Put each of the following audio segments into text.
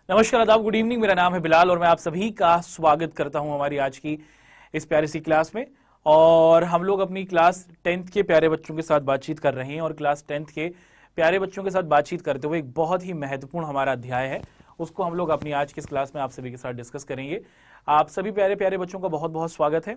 नमस्कार, आदाब, good evening. मेरा नाम है बिलाल और मैं आप सभी का स्वागत करता हूं हमारी आज की इस प्यारी सी क्लास में। और हम लोग अपनी क्लास 10th के प्यारे बच्चों के साथ बातचीत कर रहे हैं और क्लास 10th के प्यारे बच्चों के साथ बातचीत करते हुए एक बहुत ही महत्वपूर्ण हमारा अध्याय है, उसको हम लोग अपनी आज की इस क्लास में आप सभी के साथ डिस्कस करेंगे। आप सभी प्यारे प्यारे बच्चों का बहुत बहुत स्वागत है।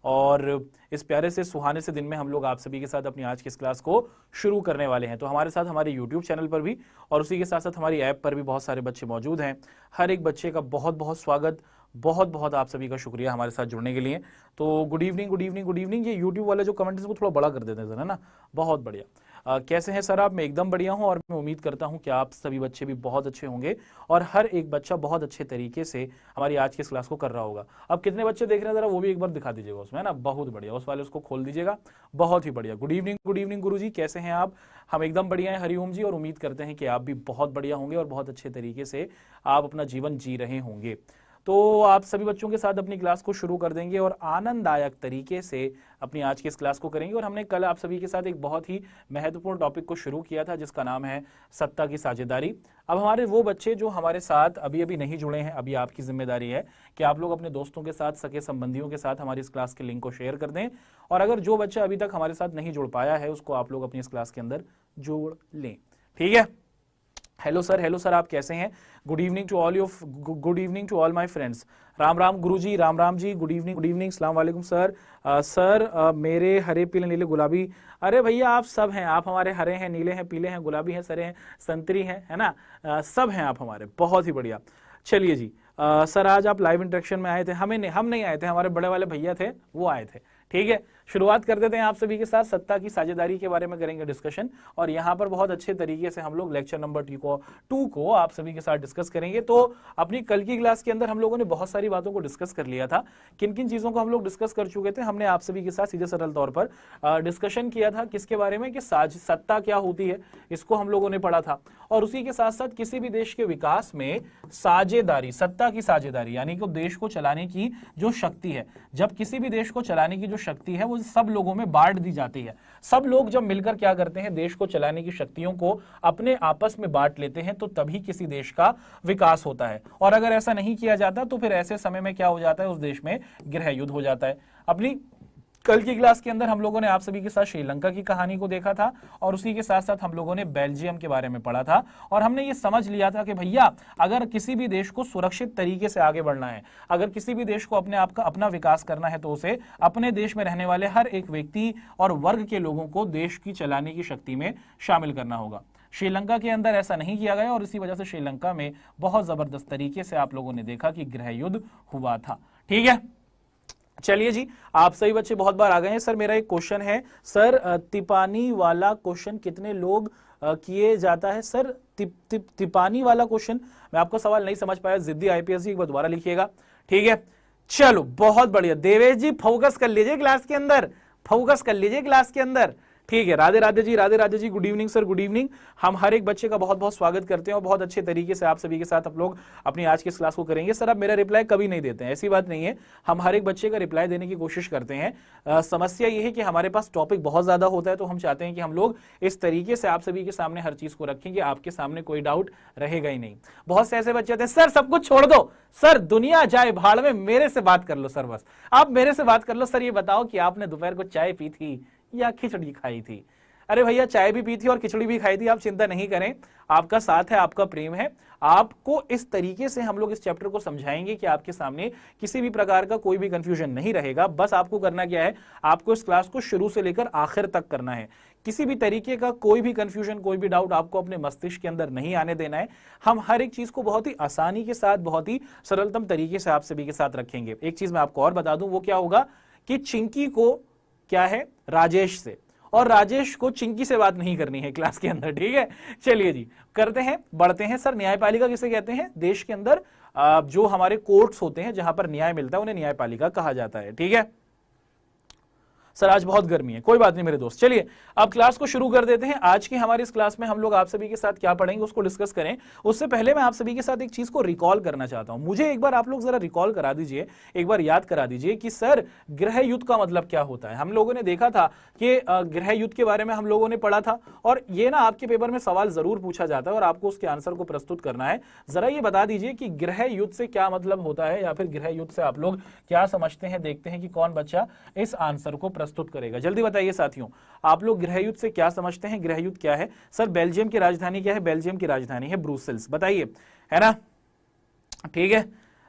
और इस प्यारे से सुहाने से दिन में हम लोग आप सभी के साथ अपनी आज की इस क्लास को शुरू करने वाले हैं। तो हमारे साथ हमारे YouTube चैनल पर भी और उसी के साथ साथ हमारी ऐप पर भी बहुत सारे बच्चे मौजूद हैं। हर एक बच्चे का बहुत बहुत स्वागत, बहुत बहुत आप सभी का शुक्रिया हमारे साथ जुड़ने के लिए। तो good evening, good evening, good evening. ये यूट्यूब वाले जो कमेंट है वो थोड़ा बड़ा कर देते हैं जरा ना। बहुत बढ़िया। कैसे हैं सर आप? मैं एकदम बढ़िया हूं और मैं उम्मीद करता हूं कि आप सभी बच्चे भी बहुत अच्छे होंगे और हर एक बच्चा बहुत अच्छे तरीके से हमारी आज की इस क्लास को कर रहा होगा। अब कितने बच्चे देख रहे हैं जरा वो भी एक बार दिखा दीजिएगा उसमें, है ना। बहुत बढ़िया, उस वाले उसको खोल दीजिएगा। बहुत ही बढ़िया। गुड इवनिंग गुरुजी, कैसे हैं आप? हम एकदम बढ़िया हैं हरिओम जी, और उम्मीद करते हैं कि आप भी बहुत बढ़िया होंगे और बहुत अच्छे तरीके से आप अपना जीवन जी रहे होंगे। तो आप सभी बच्चों के साथ अपनी क्लास को शुरू कर देंगे और आनंददायक तरीके से अपनी आज की इस क्लास को करेंगे। और हमने कल आप सभी के साथ एक बहुत ही महत्वपूर्ण टॉपिक को शुरू किया था जिसका नाम है सत्ता की साझेदारी। अब हमारे वो बच्चे जो हमारे साथ अभी अभी नहीं जुड़े हैं, अभी आपकी जिम्मेदारी है कि आप लोग अपने दोस्तों के साथ, सगे संबंधियों के साथ हमारी इस क्लास के लिंक को शेयर कर दें। और अगर जो बच्चा अभी तक हमारे साथ नहीं जुड़ पाया है उसको आप लोग अपनी इस क्लास के अंदर जोड़ लें, ठीक है। हेलो सर, आप कैसे हैं? Good evening to all of good evening to all my friends. Ram Ram guruji, Ram Ram ji. Good evening, अस्सलाम वालेकुम सर। मेरे हरे पीले नीले गुलाबी। अरे भैया आप सब हैं, आप हमारे हरे हैं, नीले हैं, पीले हैं, गुलाबी हैं, सरे हैं, संतरी हैं, है ना। सब हैं आप हमारे, बहुत ही बढ़िया। चलिए जी। सर आज आप लाइव इंटरेक्शन में आए थे, हम नहीं आए थे, हमारे बड़े वाले भैया थे वो आए थे, ठीक है। शुरुआत कर देते हैं आप सभी के साथ। सत्ता की साझेदारी के बारे में करेंगे डिस्कशन और यहाँ पर बहुत अच्छे तरीके से हम लोग लेक्चर नंबर 2 को आप सभी के साथ डिस्कस करेंगे। तो अपनी कल की क्लास के अंदर हम लोगों ने बहुत सारी बातों को डिस्कस कर लिया था। किन किन चीजों को हम लोग डिस्कस कर चुके थे? हमने आप सभी के साथ सीधे सरल तौर पर डिस्कशन किया था किसके बारे में कि सत्ता क्या होती है, इसको हम लोगों ने पढ़ा था। और उसी के साथ साथ किसी भी देश के विकास में साझेदारी, सत्ता की साझेदारी यानी कि देश को चलाने की जो शक्ति है, जब किसी भी देश को चलाने की जो शक्ति है वो सब लोगों में बांट दी जाती है। सब लोग जब मिलकर क्या करते हैं, देश को चलाने की शक्तियों को अपने आपस में बांट लेते हैं, तो तभी किसी देश का विकास होता है। और अगर ऐसा नहीं किया जाता तो फिर ऐसे समय में क्या हो जाता है, उस देश में गृह युद्ध हो जाता है। अपनी कल की क्लास के अंदर हम लोगों ने आप सभी के साथ श्रीलंका की कहानी को देखा था और उसी के साथ साथ हम लोगों ने बेल्जियम के बारे में पढ़ा था। और हमने ये समझ लिया था कि भैया अगर किसी भी देश को सुरक्षित तरीके से आगे बढ़ना है, अगर किसी भी देश को अपना विकास करना है, तो उसे अपने देश में रहने वाले हर एक व्यक्ति और वर्ग के लोगों को देश की चलाने की शक्ति में शामिल करना होगा। श्रीलंका के अंदर ऐसा नहीं किया गया और इसी वजह से श्रीलंका में बहुत जबरदस्त तरीके से आप लोगों ने देखा कि गृह युद्ध हुआ था, ठीक है। चलिए जी, आप सही बच्चे बहुत बार आ गए हैं। सर मेरा एक क्वेश्चन है सर, तिपानी वाला क्वेश्चन कितने लोग किए जाता है? सर तिपानी वाला क्वेश्चन मैं आपका सवाल नहीं समझ पाया, जिद्दी आईपीएस जी एक बार दोबारा लिखिएगा, ठीक है। चलो बहुत बढ़िया। देवेश जी फोकस कर लीजिए क्लास के अंदर, फोकस कर लीजिए क्लास के अंदर, ठीक है। Radhe Radhe ji, Radhe Radhe ji. Good evening sir, good evening. हम हर एक बच्चे का बहुत बहुत स्वागत करते हैं और बहुत अच्छे तरीके से आप सभी के साथ आप लोग अपनी आज की इस क्लास को करेंगे। सर आप मेरा रिप्लाई कभी नहीं देते हैं, ऐसी बात नहीं है, हम हर एक बच्चे का रिप्लाई देने की कोशिश करते हैं। समस्या ये है कि हमारे पास टॉपिक बहुत ज्यादा होता है, तो हम चाहते हैं कि हम लोग इस तरीके से आप सभी के सामने हर चीज को रखेंगे, आपके सामने कोई डाउट रहेगा ही नहीं। बहुत से ऐसे बच्चे होते हैं सर सब कुछ छोड़ दो, सर दुनिया जाए भाड़ में, मेरे से बात कर लो सर, बस आप मेरे से बात कर लो। सर ये बताओ कि आपने दोपहर को चाय पी थी या खिचड़ी खाई थी? अरे भैया चाय भी पी थी और खिचड़ी भी खाई थी, आप चिंता नहीं करें, आपका साथ है, आपका प्रेम है। आपको इस तरीके से हम लोग इस चैप्टर को समझाएंगे कि आपके सामने किसी भी प्रकार का कोई भी कंफ्यूजन नहीं रहेगा। बस आपको करना क्या है, आपको इस क्लास को शुरू से लेकर आखिर तक करना है। किसी भी तरीके का कोई भी कंफ्यूजन, कोई भी डाउट आपको अपने मस्तिष्क के अंदर नहीं आने देना है। हम हर एक चीज को बहुत ही आसानी के साथ, बहुत ही सरलतम तरीके से आप सभी के साथ रखेंगे। एक चीज मैं आपको और बता दूं, वो क्या होगा कि चिंकी को क्या है, राजेश से, और राजेश को चिंकी से बात नहीं करनी है क्लास के अंदर, ठीक है। चलिए जी करते हैं, बढ़ते हैं। सर न्यायपालिका किसे कहते हैं? देश के अंदर जो हमारे कोर्ट्स होते हैं जहां पर न्याय मिलता है उन्हें न्यायपालिका कहा जाता है, ठीक है। सर आज बहुत गर्मी है। कोई बात नहीं मेरे दोस्त, चलिए अब क्लास को शुरू कर देते हैं। आज की हमारी इस क्लास में हम लोग आप सभी के साथ क्या पढ़ेंगे उसको डिस्कस करें। उससे पहले मैं आप सभी के साथ एक चीज को रिकॉल करना चाहता हूं। मुझे एक बार आप लोग जरा रिकॉल करा दीजिए, एक बार याद करा दीजिए कि सर गृह युद्ध का मतलब क्या होता है। हम लोगों ने देखा था कि गृह युद्ध के बारे में हम लोगों ने पढ़ा था, और ये ना आपके पेपर में सवाल जरूर पूछा जाता है और आपको उसके आंसर को प्रस्तुत करना है। जरा ये बता दीजिए कि गृह युद्ध से क्या मतलब होता है, या फिर गृह युद्ध से आप लोग क्या समझते हैं। देखते हैं कि कौन बच्चा इस आंसर को प्रस्तुत करेगा। जल्दी बताइए साथियों, आप लोग गृह युद्ध से क्या समझते हैं, गृह युद्ध क्या है। सर बेल्जियम की राजधानी क्या है, बेल्जियम की राजधानी है ब्रुसेल्स, बताइए, है ना, ठीक है,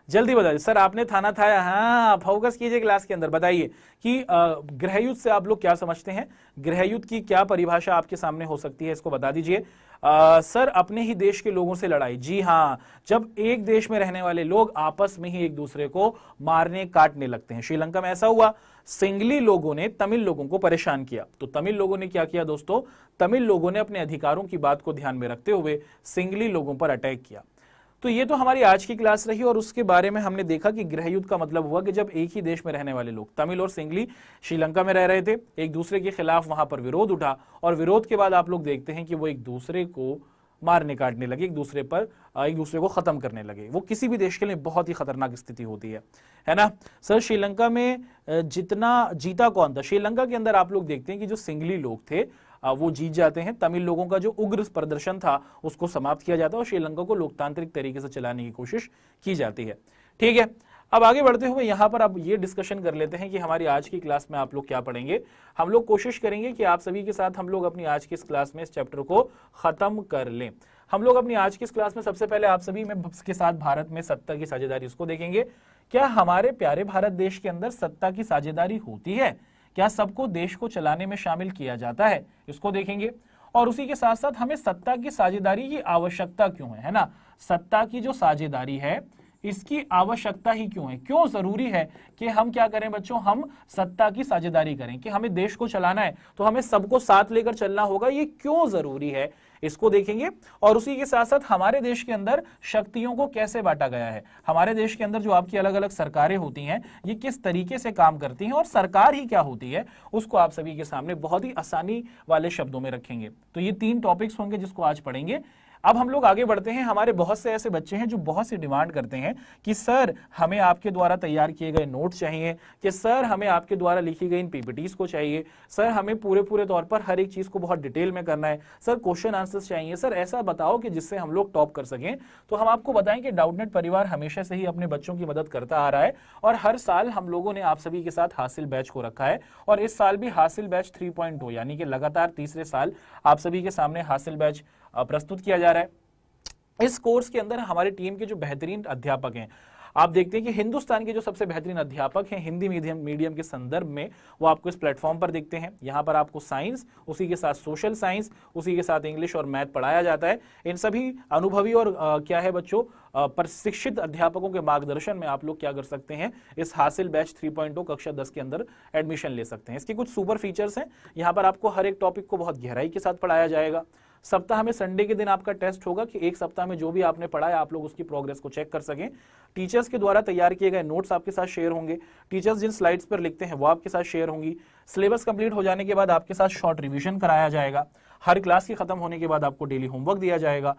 जल्दी बताइए। सर आपने थाना था, हाँ फोकस कीजिए क्लास के अंदर। बताइए कि गृह युद्ध से आप लोग क्या समझते हैं, गृह युद्ध की क्या परिभाषा आपके सामने हो सकती है, इसको बता दीजिए। सर अपने ही देश के लोगों से लड़ाई, जी हाँ, जब एक देश में रहने वाले लोग आपस में ही एक दूसरे को मारने काटने लगते हैं। श्रीलंका में ऐसा हुआ, सिंगली लोगों ने तमिल लोगों को परेशान किया। तो तमिल लोगों ने क्या किया दोस्तों, तमिल लोगों ने अपने अधिकारों की बात को ध्यान में रखते हुए सिंगली लोगों पर अटैक किया। तो ये तो हमारी आज की क्लास रही, और उसके बारे में हमने देखा कि गृह युद्ध का मतलब हुआ कि जब एक ही देश में रहने वाले लोग, तमिल और सिंगली श्रीलंका में रह रहे थे, एक दूसरे के खिलाफ वहां पर विरोध उठा, और विरोध के बाद आप लोग देखते हैं कि वो एक दूसरे को मारने काटने लगे, एक दूसरे को खत्म करने लगे। वो किसी भी देश के लिए बहुत ही खतरनाक स्थिति होती है ना। सर श्रीलंका में जितना जीता कौन था, श्रीलंका के अंदर आप लोग देखते हैं कि जो सिंगली लोग थे वो जीत जाते हैं। तमिल लोगों का जो उग्र प्रदर्शन था उसको समाप्त किया जाता है और श्रीलंका को लोकतांत्रिक तरीके से चलाने की कोशिश की जाती है। ठीक है, अब आगे बढ़ते हुए यहां पर अब ये डिस्कशन कर लेते हैं कि हमारी आज की क्लास में आप लोग क्या पढ़ेंगे। हम लोग कोशिश करेंगे कि आप सभी के साथ हम लोग अपनी आज की इस क्लास में इस चैप्टर को खत्म कर लें। हम लोग अपनी आज की इस क्लास में सबसे पहले आप सभी में के साथ भारत में सत्ता की साझेदारी उसको देखेंगे। क्या हमारे प्यारे भारत देश के अंदर सत्ता की साझेदारी होती है, क्या सबको देश को चलाने में शामिल किया जाता है, इसको देखेंगे। और उसी के साथ साथ हमें सत्ता की साझेदारी की आवश्यकता क्यों है ना, सत्ता की जो साझेदारी है इसकी आवश्यकता ही क्यों है, क्यों जरूरी है कि हम क्या करें बच्चों, हम सत्ता की साझेदारी करें। कि हमें देश को चलाना है तो हमें सबको साथ लेकर चलना होगा, ये क्यों जरूरी है, इसको देखेंगे। और उसी के साथ साथ हमारे देश के अंदर शक्तियों को कैसे बांटा गया है, हमारे देश के अंदर जो आपकी अलग अलग सरकारें होती हैं ये किस तरीके से काम करती हैं, और सरकार ही क्या होती है उसको आप सभी के सामने बहुत ही आसानी वाले शब्दों में रखेंगे। तो ये 3 टॉपिक्स होंगे जिसको आज पढ़ेंगे। अब हम लोग आगे बढ़ते हैं। हमारे बहुत से ऐसे बच्चे हैं जो बहुत सी डिमांड करते हैं कि सर हमें आपके द्वारा तैयार किए गए नोट्स चाहिए, कि सर हमें आपके द्वारा लिखी गई इन पीपीटीज को चाहिए, सर हमें पूरे तौर पर हर एक चीज को बहुत डिटेल में करना है, सर क्वेश्चन आंसर्स चाहिए, सर ऐसा बताओ कि जिससे हम लोग टॉप कर सकें। तो हम आपको बताएं कि डाउटनेट परिवार हमेशा से ही अपने बच्चों की मदद करता आ रहा है, और हर साल हम लोगों ने आप सभी के साथ हासिल बैच को रखा है, और इस साल भी हासिल बैच 3.0 यानी कि लगातार तीसरे साल आप सभी के सामने हासिल बैच प्रस्तुत किया जा रहा है। इस कोर्स के अंदर हमारी टीम के जो बेहतरीन अध्यापक हैं, आप देखते हैं कि हिंदुस्तान के जो सबसे बेहतरीन अध्यापक हैं हिंदी मीडियम के संदर्भ में, वो आपको इस प्लेटफॉर्म पर दिखते हैं। यहाँ पर आपको साइंस, उसी के साथ सोशल साइंस, उसी के साथ इंग्लिश और मैथ पढ़ाया जाता है। इन सभी अनुभवी और क्या है बच्चों प्रशिक्षित अध्यापकों के मार्गदर्शन में आप लोग क्या कर सकते हैं, इस हासिल बैच 3.0 कक्षा 10 के अंदर एडमिशन ले सकते हैं। इसके कुछ सुपर फीचर्स हैं। यहाँ पर आपको हर एक टॉपिक को बहुत गहराई के साथ पढ़ाया जाएगा। सप्ताह में संडे के दिन आपका टेस्ट होगा कि एक सप्ताह में जो भी आपने पढ़ा है आप लोग उसकी प्रोग्रेस को चेक कर सकें। टीचर्स के द्वारा तैयार किए गए नोट्स आपके साथ शेयर होंगे, टीचर्स जिन स्लाइड्स पर लिखते हैं वो आपके साथ शेयर होंगी। सिलेबस कंप्लीट हो जाने के बाद आपके साथ शॉर्ट रिवीजन कराया जाएगा। हर क्लास के खत्म होने के बाद आपको डेली होमवर्क दिया जाएगा।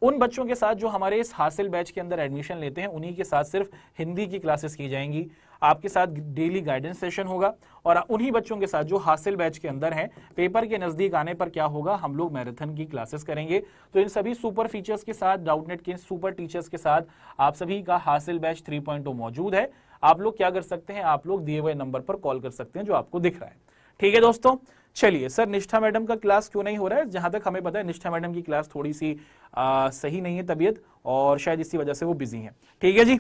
उन बच्चों के साथ जो हमारे इस हासिल बैच के अंदर एडमिशन लेते हैं उन्हीं के साथ सिर्फ हिंदी की क्लासेस की जाएंगी। आपके साथ डेली गाइडेंस सेशन होगा, और उन्हीं बच्चों के साथ जो हासिल बैच के अंदर हैं पेपर के नजदीक आने पर क्या होगा, हम लोग मैराथन की क्लासेस करेंगे। तो इन सभी सुपर फीचर्स के साथ, डाउटनेट के सुपर टीचर्स के साथ आप सभी का हासिल बैच 3.0 मौजूद है। आप लोग क्या कर सकते हैं, आप लोग दिए हुए नंबर पर कॉल कर सकते हैं जो आपको दिख रहा है। ठीक है दोस्तों, चलिए। सर निष्ठा मैडम का क्लास क्यों नहीं हो रहा है, जहां तक हमें पता है निष्ठा मैडम की क्लास थोड़ी सी सही नहीं है तबीयत, और शायद इसी वजह से वो बिजी हैं। ठीक है जी,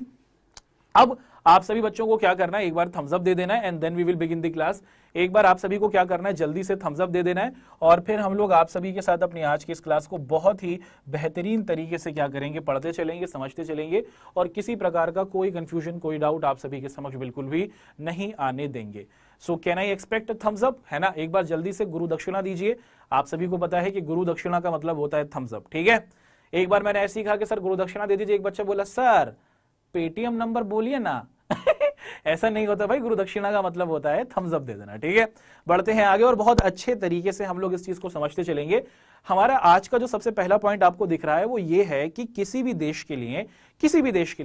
अब आप सभी बच्चों को क्या करना है, एक बार थम्स अप दे देना है, and then we will begin the class. एक बार आप सभी को क्या करना है, जल्दी से थम्स अप दे देना है, और फिर हम लोग आप सभी के साथ अपनी आज की इस क्लास को बहुत ही बेहतरीन तरीके से क्या करेंगे, पढ़ते चलेंगे, समझते चलेंगे, और किसी प्रकार का कोई कंफ्यूजन, कोई डाउट आप सभी के समक्ष बिल्कुल भी नहीं आने देंगे। So can I expect thumbs up, है ना। एक बार जल्दी से गुरु दक्षिणा दीजिए। आप सभी को पता है कि गुरु दक्षिणा का मतलब होता है थम्स अप। ठीक है, एक बार मैंने ऐसे ही कहा कि सर गुरु दक्षिणा दे दीजिए, एक बच्चा बोला सर पेटीएम नंबर बोलिए ना ऐसा नहीं होता भाई, गुरु दक्षिणा का मतलब होता है थम्स अप दे देना। ठीक है, बढ़ते हैं आगे और बहुत अच्छे तरीके से हम लोग इस चीज को समझते चलेंगे। हमारा आज का जो सबसे पहला पॉइंट आपको दिख रहा है वो ये है कि किसी भी देश के लिए,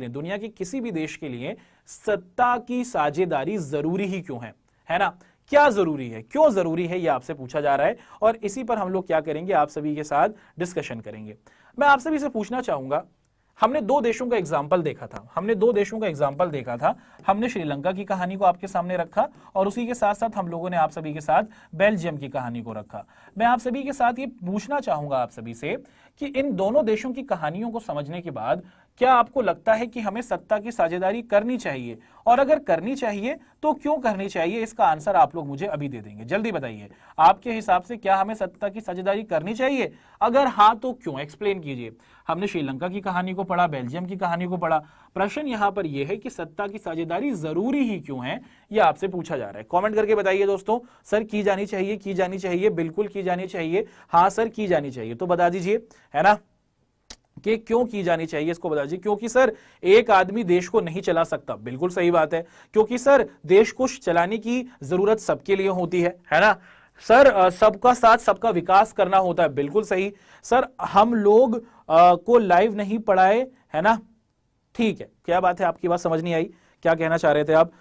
दुनिया के किसी भी देश के लिए सत्ता की साझेदारी जरूरी ही क्यों है ना? क्या जरूरी है, क्यों जरूरी है, ये आपसे पूछा जा रहा है और इसी पर हम लोग क्या करेंगे, आप सभी के साथ डिस्कशन करेंगे। मैं आप सभी से पूछना चाहूंगा, हमने दो देशों का एग्जाम्पल देखा था, हमने श्रीलंका की कहानी को आपके सामने रखा और उसी के साथ साथ हम लोगों ने आप सभी के साथ बेल्जियम की कहानी को रखा। मैं आप सभी के साथ ये पूछना चाहूंगा आप सभी से कि इन दोनों देशों की कहानियों को समझने के बाद क्या आपको लगता है कि हमें सत्ता की साझेदारी करनी चाहिए, और अगर करनी चाहिए तो क्यों करनी चाहिए? इसका आंसर आप लोग मुझे अभी दे देंगे, जल्दी बताइए। आपके हिसाब से क्या हमें सत्ता की साझेदारी करनी चाहिए? अगर हाँ तो क्यों, एक्सप्लेन कीजिए। हमने श्रीलंका की कहानी को पढ़ा, बेल्जियम की कहानी को पढ़ा, प्रश्न यहां पर यह है कि सत्ता की साझेदारी जरूरी ही क्यों है, यह आपसे पूछा जा रहा है। कमेंट करके बताइए दोस्तों, सर की जानी चाहिए, बिल्कुल की जानी चाहिए, हाँ सर की जानी चाहिए, तो बता दीजिए, है ना, कि क्यों की जानी चाहिए, इसको बता दीजिए। क्योंकि सर एक आदमी देश को नहीं चला सकता, बिल्कुल सही बात है। क्योंकि सर देश को चलाने की जरूरत सबके लिए होती है ना। सर सबका साथ सबका विकास करना होता है, बिल्कुल सही। सर हम लोग को लाइव नहीं पढ़ाए, है ना, ठीक है, क्या बात है, आपकी बात समझ नहीं आई, क्या कहना चाह रहे थे आप?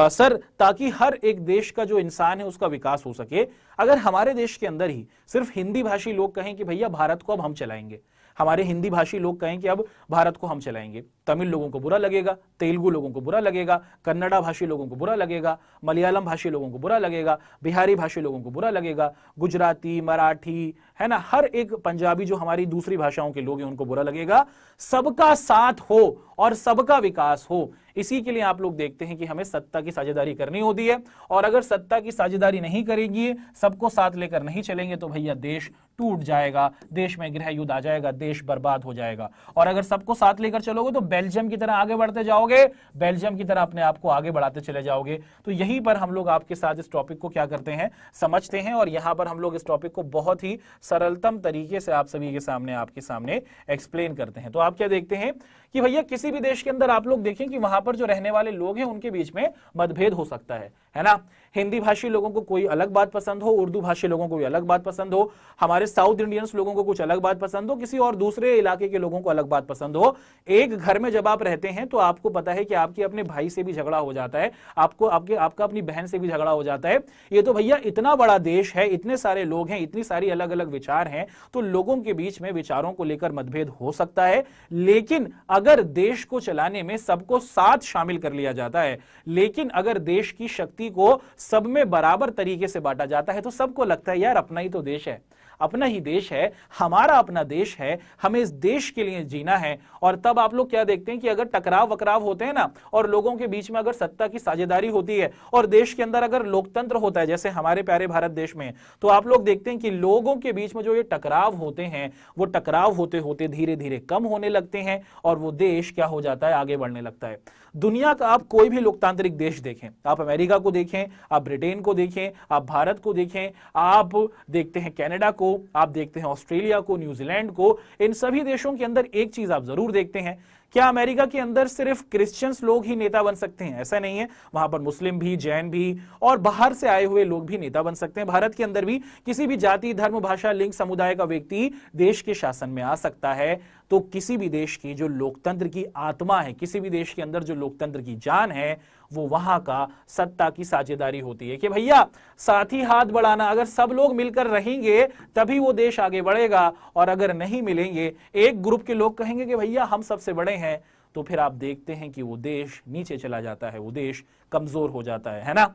सर ताकि हर एक देश का जो इंसान है उसका विकास हो सके। अगर हमारे देश के अंदर ही सिर्फ हिंदी भाषी लोग कहें कि भैया भारत को अब हम चलाएंगे, हमारे हिंदी भाषी लोग कहें कि अब भारत को हम चलाएंगे, तमिल लोगों को बुरा लगेगा, तेलुगु लोगों को बुरा लगेगा, कन्नड़ा भाषी लोगों को बुरा लगेगा, मलयालम भाषी लोगों को बुरा लगेगा, बिहारी भाषी लोगों को बुरा लगेगा, गुजराती, मराठी, है ना, हर एक पंजाबी जो हमारी दूसरी भाषाओं के लोग हैं उनको बुरा लगेगा। सबका साथ हो और सबका विकास हो, इसी के लिए आप लोग देखते हैं कि हमें सत्ता की साझेदारी करनी होती है। और अगर सत्ता की साझेदारी नहीं करेंगे, सबको साथ लेकर नहीं चलेंगे तो भैया देश टूट जाएगा, देश में गृह युद्ध आ जाएगा, देश बर्बाद हो जाएगा। और अगर सबको साथ लेकर चलोगे तो बेल्जियम की तरह आगे बढ़ते जाओगे, बेल्जियम की तरह अपने आप को आगे बढ़ाते चले जाओगे। तो यहीं पर हम लोग आपके साथ इस टॉपिक को क्या करते हैं, समझते हैं, और यहां पर हम लोग इस टॉपिक को बहुत ही सरलतम तरीके से आप सभी के सामने, आपके सामने एक्सप्लेन करते हैं। तो आप क्या देखते हैं कि भैया किसी भी देश के अंदर आप लोग देखें कि वहां पर जो रहने वाले लोग हैं उनके बीच में मतभेद हो सकता है ना। हिंदी भाषी लोगों को कोई अलग बात पसंद हो, उर्दू भाषी लोगों को कोई अलग बात पसंद हो, हमारे साउथ इंडियंस लोगों को कुछ अलग बात पसंद हो, किसी और दूसरे इलाके के लोगों को अलग बात पसंद हो। एक घर में जब आप रहते हैं तो आपको पता है कि आपके अपने भाई से भी झगड़ा हो जाता है, आपका अपनी बहन से भी झगड़ा हो जाता है। ये तो भैया इतना बड़ा देश है, इतने सारे लोग हैं, इतनी सारी अलग अलग विचार हैं, तो लोगों के बीच में विचारों को लेकर मतभेद हो सकता है। लेकिन अगर देश को चलाने में सबको साथ शामिल कर लिया जाता है, लेकिन अगर देश की शक्ति को सब में बराबर तरीके से बांटा जाता है तो सबको लगता है यार अपना ही तो देश है, अपना ही देश है, हमारा अपना देश है, हमें इस देश के लिए जीना है। और तब आप लोग क्या देखते हैं कि अगर टकराव वकराव होते हैं ना, और लोगों के बीच में अगर सत्ता की साझेदारी होती है और देश के अंदर अगर लोकतंत्र होता है जैसे हमारे प्यारे भारत देश में, तो आप लोग देखते हैं कि लोगों के बीच में जो ये टकराव होते हैं वो टकराव होते होते धीरे धीरे कम होने लगते हैं और वो देश क्या हो जाता है, आगे बढ़ने लगता है। दुनिया का आप कोई भी लोकतांत्रिक देश देखें, आप अमेरिका को देखें, आप ब्रिटेन को देखें, आप भारत को देखें, आप देखते हैं कनाडा को, आप देखते हैं ऑस्ट्रेलिया को, न्यूजीलैंड को, इन सभी देशों के अंदर एक चीज आप जरूर देखते हैं, क्या अमेरिका के अंदर सिर्फ क्रिश्चियंस लोग ही नेता बन सकते हैं? ऐसा नहीं है, वहां पर मुस्लिम भी, जैन भी और बाहर से आए हुए लोग भी नेता बन सकते हैं। भारत के अंदर भी किसी भी जाति, धर्म, भाषा, लिंग, समुदाय का व्यक्ति देश के शासन में आ सकता है। तो किसी भी देश की जो लोकतंत्र की आत्मा है, किसी भी देश के अंदर जो लोकतंत्र की जान है, वो वहां का सत्ता की साझेदारी होती है कि भैया साथ ही हाथ बढ़ाना, अगर सब लोग मिलकर रहेंगे तभी वो देश आगे बढ़ेगा, और अगर नहीं मिलेंगे, एक ग्रुप के लोग कहेंगे कि भैया हम सबसे बड़े हैं, तो फिर आप देखते हैं कि वो देश नीचे चला जाता है, वो देश कमजोर हो जाता है ना।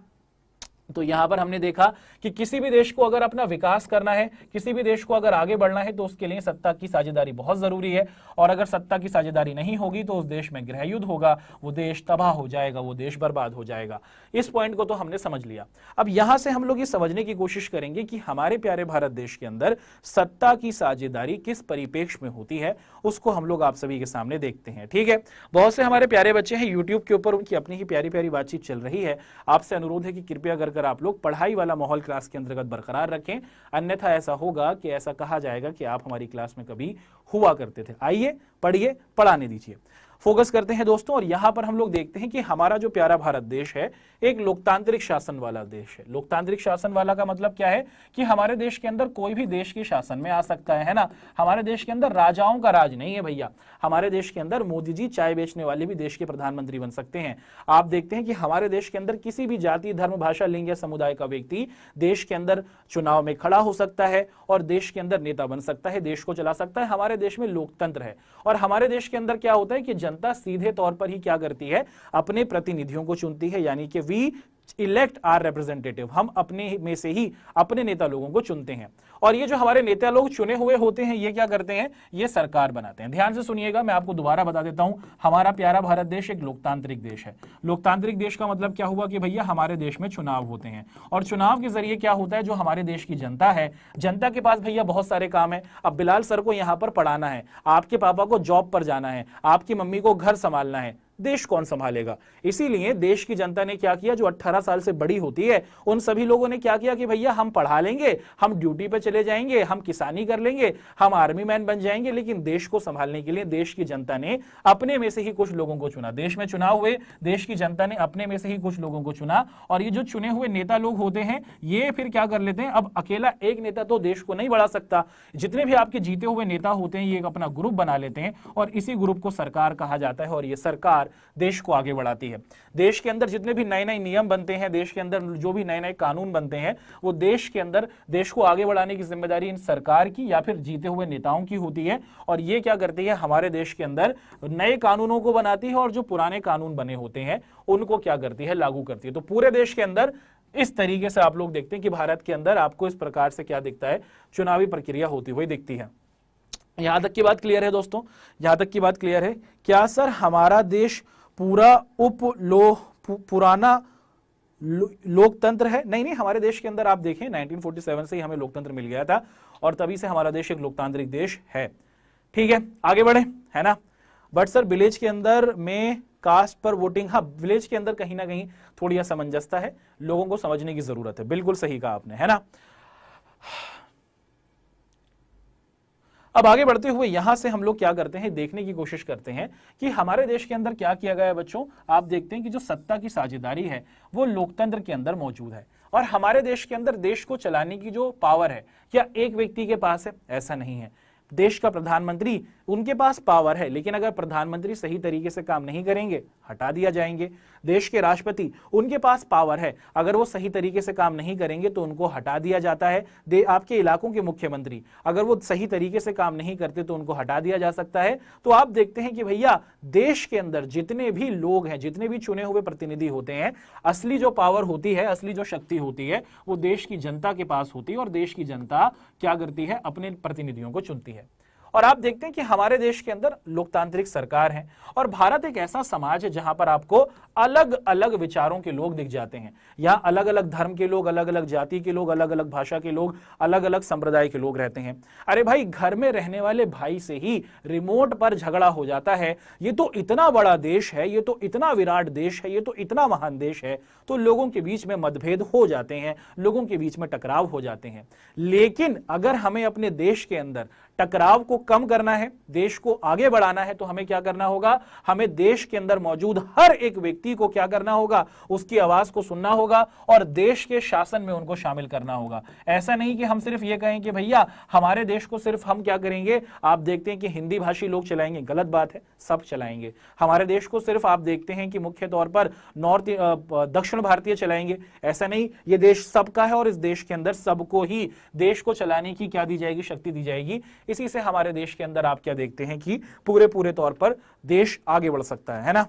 तो यहां पर हमने देखा कि किसी भी देश को अगर अपना विकास करना है, किसी भी देश को अगर आगे बढ़ना है, तो उसके लिए सत्ता की साझेदारी बहुत जरूरी है। और अगर सत्ता की साझेदारी नहीं होगी तो उस देश में गृह युद्ध होगा, वो देश तबाह हो जाएगा, वो देश बर्बाद हो जाएगा। इस पॉइंट को तो हमने समझ लिया। अब यहां से हम लोग ये समझने की कोशिश करेंगे कि हमारे प्यारे भारत देश के अंदर सत्ता की साझेदारी किस परिप्रेक्ष्य में होती है, उसको हम लोग आप सभी के सामने देखते हैं। ठीक है, बहुत से हमारे प्यारे बच्चे हैं यूट्यूब के ऊपर, उनकी अपनी ही प्यारी प्यारी बातचीत चल रही है। आपसे अनुरोध है कि कृपया कर आप लोग पढ़ाई वाला माहौल क्लास के अंतर्गत बरकरार रखें, अन्यथा ऐसा होगा कि ऐसा कहा जाएगा कि आप हमारी क्लास में कभी हुआ करते थे। आइए पढ़िए, पढ़ाने दीजिए। फोकस करते हैं दोस्तों। और यहां पर हम लोग देखते हैं कि हमारा जो प्यारा भारत देश है एक लोकतांत्रिक शासन वाला देश है। लोकतांत्रिक शासन वाला का मतलब क्या है कि हमारे देश के अंदर कोई भी देश के शासन में आ सकता है ना। हमारे देश के अंदर राजाओं का राज नहीं है भैया। हमारे देश के अंदर मोदी जी चाय बेचने वाले भी देश के प्रधानमंत्री बन सकते हैं। आप देखते हैं कि हमारे देश के अंदर किसी भी जाति, धर्म, भाषा, लिंग या समुदाय का व्यक्ति देश के अंदर चुनाव में खड़ा हो सकता है और देश के अंदर नेता बन सकता है, देश को चला सकता है। हमारे देश में लोकतंत्र है और हमारे देश के अंदर क्या होता है कि जनता सीधे तौर पर ही क्या करती है, अपने प्रतिनिधियों को चुनती है, यानी कि वी इलेक्ट आर रिप्रेजेंटेटिव, हम अपने में से ही अपने नेता लोगों को चुनते हैं। और ये जो हमारे नेता लोग चुने हुए होते हैं ये क्या करते हैं, ये सरकार बनाते हैं। ध्यान से सुनिएगा, मैं आपको दोबारा बता देता हूं, हमारा प्यारा भारत देश एक लोकतांत्रिक देश है। लोकतांत्रिक देश का मतलब क्या हुआ कि भैया हमारे देश में चुनाव होते हैं और चुनाव के जरिए क्या होता है, जो हमारे देश की जनता है, जनता के पास भैया बहुत सारे काम है। अब बिलाल सर को यहां पर पढ़ाना है, आपके पापा को जॉब पर जाना है, आपकी मम्मी को घर संभालना है, देश कौन संभालेगा। इसीलिए देश की जनता ने क्या किया, जो 18 साल से बड़ी होती है उन सभी लोगों ने क्या किया कि भैया हम पढ़ा लेंगे, हम ड्यूटी पे चले जाएंगे, हम किसानी कर लेंगे, हम आर्मी मैन बन जाएंगे, लेकिन देश को संभालने के लिए देश की जनता ने अपने में से ही कुछ लोगों को चुना। देश में चुनाव हुए, देश की जनता ने अपने में से ही कुछ लोगों को चुना और ये जो चुने हुए नेता लोग होते हैं ये फिर क्या कर लेते हैं, अब अकेला एक नेता तो देश को नहीं बढ़ा सकता, जितने भी आपके जीते हुए नेता होते हैं ये एक अपना ग्रुप बना लेते हैं और इसी ग्रुप को सरकार कहा जाता है और ये सरकार देश को आगे बढ़ाती है। देश के अंदर जितने भी नए नए नियम बनते हैं, देश के अंदर जो भी नए नए कानून बनते हैं, वो देश के अंदर देश को आगे बढ़ाने की जिम्मेदारी इन सरकार की या फिर जीते हुए नेताओं की होती है। और ये क्या करती है, हमारे देश के अंदर नए कानूनों को बनाती है और जो पुराने कानून बने होते हैं उनको क्या करती है, लागू करती है। तो पूरे देश के अंदर इस तरीके से आप लोग देखते हैं कि भारत के अंदर आपको इस प्रकार से क्या दिखता है, चुनावी प्रक्रिया होती हुई दिखती है। यहां तक की बात क्लियर है दोस्तों, यहां तक की बात क्लियर है क्या सर? हमारा देश पूरा पुराना लोकतंत्र है? नहीं नहीं, हमारे देश के अंदर आप देखें 1947 से ही हमें लोकतंत्र मिल गया था और तभी से हमारा देश एक लोकतांत्रिक देश है। ठीक है, आगे बढ़े, है ना। बट सर विलेज के अंदर में कास्ट पर वोटिंग, हाँ विलेज के अंदर कहीं ना कहीं थोड़ी असमंजसता है, लोगों को समझने की जरूरत है। बिल्कुल सही कहा आपने, है ना। अब आगे बढ़ते हुए यहां से हम लोग क्या करते हैं, देखने की कोशिश करते हैं कि हमारे देश के अंदर क्या किया गया है। बच्चों आप देखते हैं कि जो सत्ता की साझेदारी है वो लोकतंत्र के अंदर मौजूद है और हमारे देश के अंदर देश को चलाने की जो पावर है क्या एक व्यक्ति के पास है? ऐसा नहीं है। देश का प्रधानमंत्री, उनके पास पावर है, लेकिन अगर प्रधानमंत्री सही तरीके से काम नहीं करेंगे हटा दिया जाएंगे। देश के राष्ट्रपति, उनके पास पावर है, अगर वो सही तरीके से काम नहीं करेंगे तो उनको हटा दिया जाता है। आपके इलाकों के मुख्यमंत्री, अगर वो सही तरीके से काम नहीं करते तो उनको हटा दिया जा सकता है। तो आप देखते हैं कि भैया देश के अंदर जितने भी लोग हैं, जितने भी चुने हुए प्रतिनिधि होते हैं, असली जो पावर होती है, असली जो शक्ति होती है वो देश की जनता के पास होती है और देश की जनता क्या करती है, अपने प्रतिनिधियों को चुनती है। और आप देखते हैं कि हमारे देश के अंदर लोकतांत्रिक सरकार है और भारत एक ऐसा समाज है जहां पर आपको अलग अलग विचारों के लोग दिख जाते हैं। यहाँ अलग अलग धर्म के लोग, अलग अलग जाति के लोग, अलग अलग भाषा के लोग, अलग अलग संप्रदाय के लोग रहते हैं। अरे भाई, घर में रहने वाले भाई से ही रिमोट पर झगड़ा हो जाता है। ये तो इतना बड़ा देश है, ये तो इतना विराट देश है, ये तो इतना महान देश है, तो लोगों के बीच में मतभेद हो जाते हैं, लोगों के बीच में टकराव हो जाते हैं। लेकिन अगर हमें अपने देश के अंदर टकराव को कम करना है, देश को आगे बढ़ाना है, तो हमें क्या करना होगा, हमें देश के अंदर मौजूद हर एक व्यक्ति को क्या करना होगा, उसकी आवाज को सुनना होगा और देश के शासन में उनको शामिल करना होगा। ऐसा नहीं कि हम सिर्फ ये कहें कि भैया हमारे देश को सिर्फ हम क्या करेंगे, आप देखते हैं कि हिंदी भाषी लोग चलाएंगे, गलत बात है, सब चलाएंगे। हमारे देश को सिर्फ आप देखते हैं कि मुख्य तौर पर दक्षिण भारतीय चलाएंगे, ऐसा नहीं, ये देश सबका है और इस देश के अंदर सबको ही देश को चलाने की क्या दी जाएगी, शक्ति दी जाएगी। इसी से हमारे देश के अंदर आप क्या देखते हैं कि पूरे तौर पर देश आगे बढ़ सकता है ना।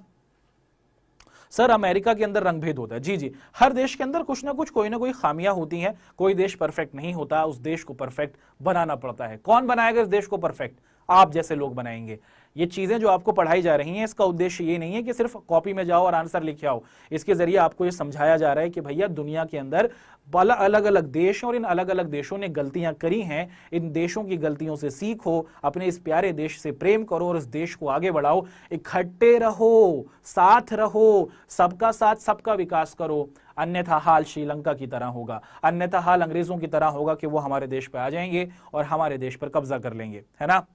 सर अमेरिका के अंदर रंगभेद होता है, जी जी, हर देश के अंदर कुछ ना कुछ, कोई ना कोई खामियां होती हैं। कोई देश परफेक्ट नहीं होता, उस देश को परफेक्ट बनाना पड़ता है। कौन बनाएगा इस देश को परफेक्ट? आप जैसे लोग बनाएंगे। ये चीजें जो आपको पढ़ाई जा रही हैं, इसका उद्देश्य ये नहीं है कि सिर्फ कॉपी में जाओ और आंसर लिखे आओ। इसके जरिए आपको ये समझाया जा रहा है कि भैया दुनिया के अंदर अलग अलग देश और इन अलग अलग देशों ने गलतियां करी हैं, इन देशों की गलतियों से सीखो, अपने इस प्यारे देश से प्रेम करो और इस देश को आगे बढ़ाओ। इकट्ठे रहो, साथ रहो, सबका साथ सबका विकास करो, अन्यथा हाल श्रीलंका की तरह होगा, अन्यथा हाल अंग्रेजों की तरह होगा कि वो हमारे देश पे आ जाएंगे और हमारे देश पर कब्जा कर लेंगे, है ना।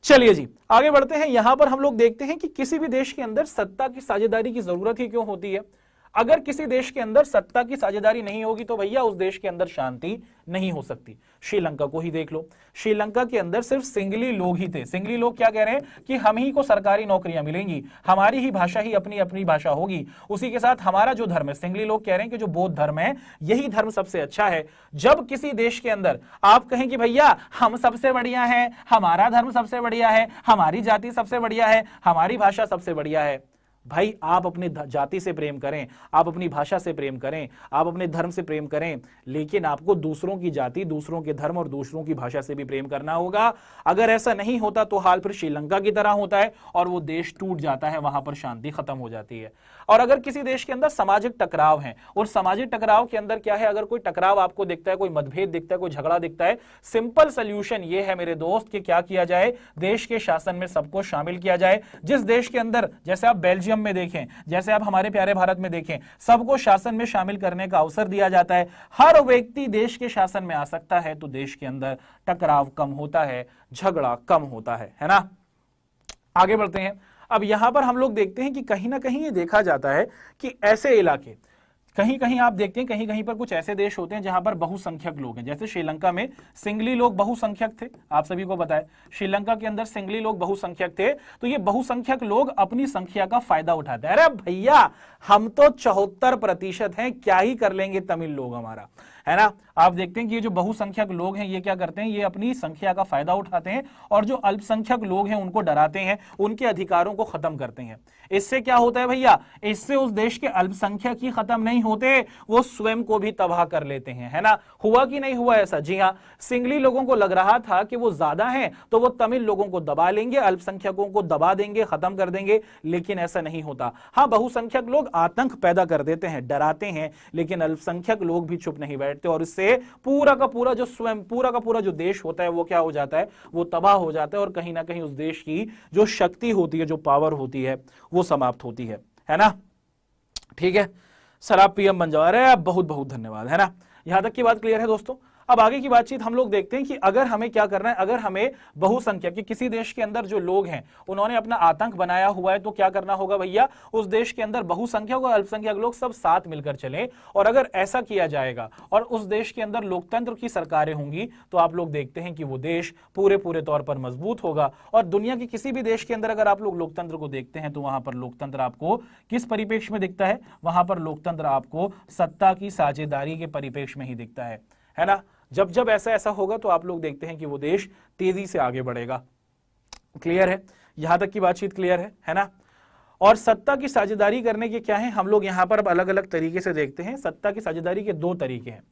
चलिए जी आगे बढ़ते हैं। यहां पर हम लोग देखते हैं कि किसी भी देश के अंदर सत्ता की साझेदारी की जरूरत ही क्यों होती है। अगर किसी देश के अंदर सत्ता की साझेदारी नहीं होगी तो भैया उस देश के अंदर शांति नहीं हो सकती। श्रीलंका को ही देख लो, श्रीलंका के अंदर सिर्फ सिंगली लोग ही थे। सिंगली लोग क्या कह रहे हैं कि हम ही को सरकारी नौकरियां मिलेंगी, हमारी ही भाषा ही अपनी अपनी भाषा होगी, उसी के साथ हमारा जो धर्म है, सिंगली लोग कह रहे हैं कि जो बौद्ध धर्म है यही धर्म सबसे अच्छा है। जब किसी देश के अंदर आप कहें कि भैया हम सबसे बढ़िया है, हमारा धर्म सबसे बढ़िया है, हमारी जाति सबसे बढ़िया है, हमारी भाषा सबसे बढ़िया है, भाई आप अपने जाति से प्रेम करें, आप अपनी भाषा से प्रेम करें, आप अपने धर्म से प्रेम करें, लेकिन आपको दूसरों की जाति, दूसरों के धर्म और दूसरों की भाषा से भी प्रेम करना होगा। अगर ऐसा नहीं होता तो हाल फिर श्रीलंका की तरह होता है और वो देश टूट जाता है, वहां पर शांति खत्म हो जाती है। और अगर किसी देश के अंदर सामाजिक टकराव है और सामाजिक टकराव के अंदर क्या है, अगर कोई टकराव आपको दिखता है, कोई मतभेद दिखता है, कोई झगड़ा दिखता है, सिंपल सोल्यूशन ये है मेरे दोस्त कि क्या किया जाए, देश के शासन में सबको शामिल किया जाए। जिस देश के अंदर, जैसे आप बेल्जियम में देखें, जैसे आप हमारे प्यारे भारत में देखें, सबको शासन में शामिल करने का अवसर दिया जाता है, हर व्यक्ति देश के शासन में आ सकता है, तो देश के अंदर टकराव कम होता है, झगड़ा कम होता है ना। आगे बढ़ते हैं। अब यहां पर हम लोग देखते हैं कि कहीं ना कहीं ये देखा जाता है कि ऐसे इलाके, कहीं कहीं आप देखते हैं कहीं कहीं पर कुछ ऐसे देश होते हैं जहां पर बहुसंख्यक लोग हैं। जैसे श्रीलंका में सिंगली लोग बहुसंख्यक थे, आप सभी को पता है श्रीलंका के अंदर सिंगली लोग बहुसंख्यक थे। तो ये बहुसंख्यक लोग अपनी संख्या का फायदा उठाते हैं। अरे भैया हम तो 74% हैं, क्या ही कर लेंगे तमिल लोग हमारा, है ना। आप देखते हैं कि ये जो बहुसंख्यक लोग हैं ये क्या करते हैं, ये अपनी संख्या का फायदा उठाते हैं और जो अल्पसंख्यक लोग हैं उनको डराते हैं, उनके अधिकारों को खत्म करते हैं। इससे क्या होता है भैया, इससे उस देश के अल्पसंख्यक ही खत्म नहीं होते, वो स्वयं को भी तबाह कर लेते हैं, है ना। हुआ कि नहीं हुआ ऐसा? जी हाँ, सिंगली लोगों को लग रहा था कि वो ज्यादा हैं तो वो तमिल लोगों को दबा लेंगे, अल्पसंख्यकों को दबा देंगे, खत्म कर देंगे, लेकिन ऐसा नहीं होता। हाँ, बहुसंख्यक लोग आतंक पैदा कर देते हैं, डराते हैं, लेकिन अल्पसंख्यक लोग भी चुप नहीं बैठते और इससे पूरा का पूरा जो स्वयं पूरा का पूरा जो देश होता है वो क्या हो जाता है, वो तबाह हो जाता है और कहीं ना कहीं उस देश की जो शक्ति होती है, जो पावर होती है, वो समाप्त होती है ना। ठीक है सर, आप पीएम बन जाओ। अरे बहुत बहुत धन्यवाद, है ना। यहां तक की बात क्लियर है दोस्तों। अब आगे की बातचीत हम लोग देखते हैं कि अगर हमें क्या करना है, अगर हमें बहुसंख्यक कि किसी देश के अंदर जो लोग हैं उन्होंने अपना आतंक बनाया हुआ है तो क्या करना होगा भैया, उस देश के अंदर बहुसंख्यक और अल्पसंख्यक लोग सब साथ मिलकर चलें। और अगर ऐसा किया जाएगा और उस देश के अंदर लोकतंत्र की सरकारें होंगी तो आप लोग देखते हैं कि वो देश पूरे पूरे तौर पर मजबूत होगा। और दुनिया के किसी भी देश के अंदर अगर आप लोग लोकतंत्र को देखते हैं तो वहां पर लोकतंत्र आपको किस परिप्रेक्ष्य में दिखता है, वहां पर लोकतंत्र आपको सत्ता की साझेदारी के परिप्रेक्ष्य में ही दिखता है ना। जब जब ऐसा ऐसा होगा तो आप लोग देखते हैं कि वो देश तेजी से आगे बढ़ेगा। क्लियर है, यहां तक की बातचीत क्लियर है ना। और सत्ता की साझेदारी करने के क्या है, हम लोग यहां पर अलग अलग तरीके से देखते हैं। सत्ता की साझेदारी के दो तरीके हैं।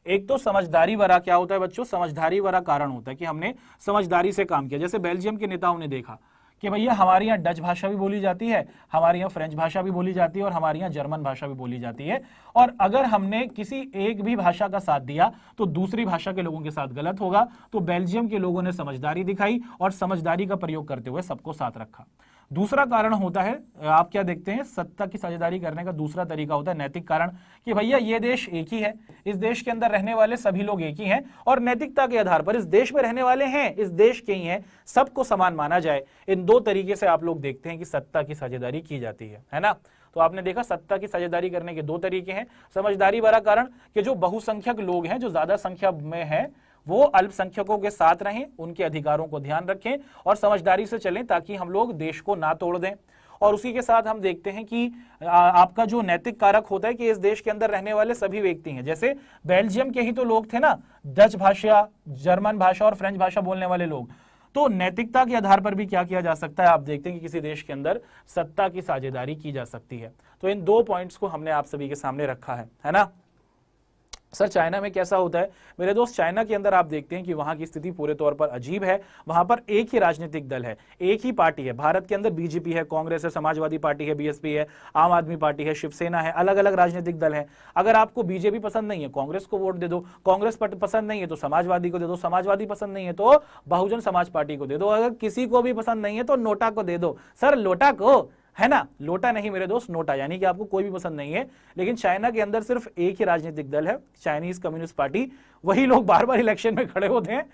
एक तो समझदारी भरा, क्या होता है बच्चों, समझदारी भरा कारण होता है कि हमने समझदारी से काम किया। जैसे बेल्जियम के नेताओं ने देखा कि भैया हमारे यहाँ डच भाषा भी बोली जाती है, हमारे यहाँ फ्रेंच भाषा भी बोली जाती है और हमारे यहाँ जर्मन भाषा भी बोली जाती है, और अगर हमने किसी एक भी भाषा का साथ दिया तो दूसरी भाषा के लोगों के साथ गलत होगा। तो बेल्जियम के लोगों ने समझदारी दिखाई और समझदारी का प्रयोग करते हुए सबको साथ रखा। दूसरा कारण होता है, आप क्या देखते हैं, सत्ता की साझेदारी करने का दूसरा तरीका होता है नैतिक कारण, कि भैया ये देश एक ही है, इस देश के अंदर रहने वाले सभी लोग एक ही हैं और नैतिकता के आधार पर इस देश में रहने वाले हैं, इस देश के ही हैं, सबको समान माना जाए। इन दो तरीके से आप लोग देखते हैं कि सत्ता की साझेदारी की जाती है ना। तो आपने देखा सत्ता की साझेदारी करने के दो तरीके हैं। समझदारी भरा कारण कि जो बहुसंख्यक लोग हैं, जो ज्यादा संख्या में है, वो अल्पसंख्यकों के साथ रहें, उनके अधिकारों को ध्यान रखें और समझदारी से चलें ताकि हम लोग देश को ना तोड़ दें। और उसी के साथ हम देखते हैं कि आपका जो नैतिक कारक होता है कि इस देश के अंदर रहने वाले सभी व्यक्ति हैं, जैसे बेल्जियम के ही तो लोग थे ना, डच भाषा, जर्मन भाषा और फ्रेंच भाषा बोलने वाले लोग। तो नैतिकता के आधार पर भी क्या किया जा सकता है, आप देखते हैं कि किसी देश के अंदर सत्ता की साझेदारी की जा सकती है। तो इन दो पॉइंट्स को हमने आप सभी के सामने रखा है ना। सर चाइना में कैसा होता है, मेरे दोस्त चाइना के अंदर आप देखते हैं कि वहां की स्थिति पूरे तौर पर अजीब है। वहां पर एक ही राजनीतिक दल है, एक ही पार्टी है। भारत के अंदर बीजेपी है, कांग्रेस है, समाजवादी पार्टी है, बीएसपी है, आम आदमी पार्टी है, शिवसेना है, अलग अलग राजनीतिक दल है। अगर आपको बीजेपी पसंद नहीं है, कांग्रेस को वोट दे दो, कांग्रेस पसंद नहीं है तो समाजवादी को दे दो, समाजवादी पसंद नहीं है तो बहुजन समाज पार्टी को दे दो, अगर किसी को भी पसंद नहीं है तो नोटा को दे दो। सर लोटा को है ना। लोटा नहीं मेरे दोस्त, नोटा, यानी कि आपको कोई भी पसंद नहीं है। लेकिन चाइना के अंदर सिर्फ एक ही राजनीतिक दल है, चाइनीज कम्युनिस्ट पार्टी। वही लोग बार बार इलेक्शन में खड़े होते हैं,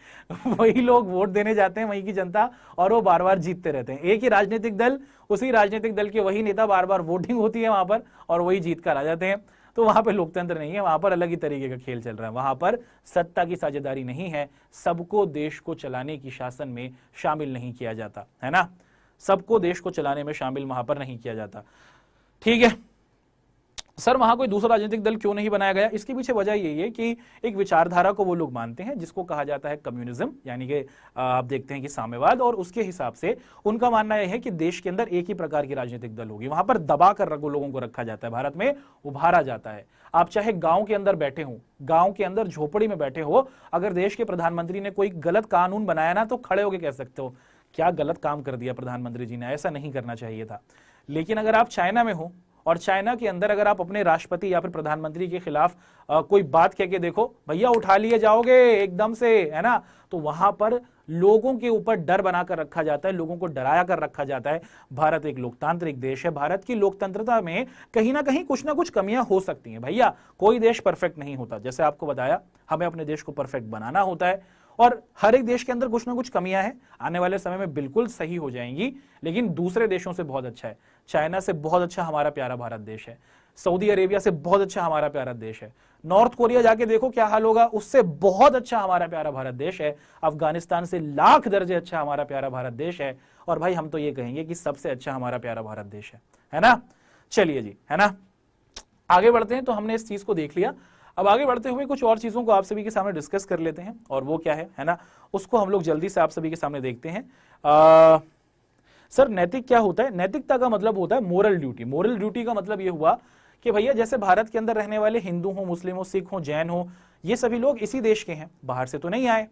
वही लोग वोट देने जाते हैं, वही की जनता, और वो बार बार जीतते रहते हैं। एक ही राजनीतिक दल, उसी राजनीतिक दल के वही नेता, बार बार वोटिंग होती है वहां पर और वही जीत कर आ जाते हैं। तो वहां पर लोकतंत्र नहीं है, वहां पर अलग ही तरीके का खेल चल रहा है। वहां पर सत्ता की साझेदारी नहीं है, सबको देश को चलाने की शासन में शामिल नहीं किया जाता, है ना। सबको देश को चलाने में शामिल वहां पर नहीं किया जाता। ठीक है सर, वहां कोई दूसरा राजनीतिक दल क्यों नहीं बनाया गया? इसके पीछे वजह यही है कि एक विचारधारा को वो लोग मानते हैं जिसको कहा जाता है कम्युनिज्म, यानी कि आप देखते हैं कि साम्यवाद, और उसके हिसाब से उनका मानना यह है कि देश के अंदर एक ही प्रकार की राजनीतिक दल होगी। वहां पर दबा कर लोगों को रखा जाता है, भारत में उभारा जाता है। आप चाहे गांव के अंदर बैठे हो, गांव के अंदर झोपड़ी में बैठे हो, अगर देश के प्रधानमंत्री ने कोई गलत कानून बनाया ना, तो खड़े होकर कह सकते हो क्या गलत काम कर दिया प्रधानमंत्री जी ने, ऐसा नहीं करना चाहिए था। लेकिन अगर आप चाइना में हो और चाइना के अंदर अगर आप अपने राष्ट्रपति या फिर प्रधानमंत्री के खिलाफ कोई बात कह के देखो, भैया उठा लिए जाओगे एकदम से, है ना। तो वहां पर लोगों के ऊपर डर बनाकर रखा जाता है, लोगों को डराया कर रखा जाता है। भारत एक लोकतांत्रिक देश है, भारत की लोकतंत्रता में कहीं ना कहीं कुछ ना कुछ कमियां हो सकती हैं भैया, कोई देश परफेक्ट नहीं होता। जैसे आपको बताया, हमें अपने देश को परफेक्ट बनाना होता है, और हर एक देश के अंदर कुछ ना कुछ कमियां हैं, आने वाले समय में बिल्कुल सही हो जाएंगी। लेकिन दूसरे देशों से बहुत अच्छा है, चाइना से बहुत अच्छा हमारा प्यारा भारत देश है, सऊदी अरेबिया से बहुत अच्छा हमारा प्यारा देश है, नॉर्थ कोरिया जाके देखो क्या हाल होगा, उससे बहुत अच्छा हमारा प्यारा भारत देश है, अफगानिस्तान से लाख दर्जे अच्छा हमारा प्यारा भारत देश है, और भाई हम तो ये कहेंगे कि सबसे अच्छा हमारा प्यारा भारत देश है ना। चलिए जी, है ना, आगे बढ़ते हैं। तो हमने इस चीज को देख लिया, अब आगे बढ़ते हुए कुछ और चीजों को आप सभी के सामने डिस्कस कर लेते हैं, और वो क्या है ना, उसको हम लोग जल्दी से आप सभी के सामने देखते हैं। सर नैतिक क्या होता है? नैतिकता का मतलब होता है मोरल ड्यूटी। मोरल ड्यूटी का मतलब ये हुआ कि भैया जैसे भारत के अंदर रहने वाले हिंदू हो, मुस्लिम हो, सिख हो, जैन हो, ये सभी लोग इसी देश के हैं, बाहर से तो नहीं आए।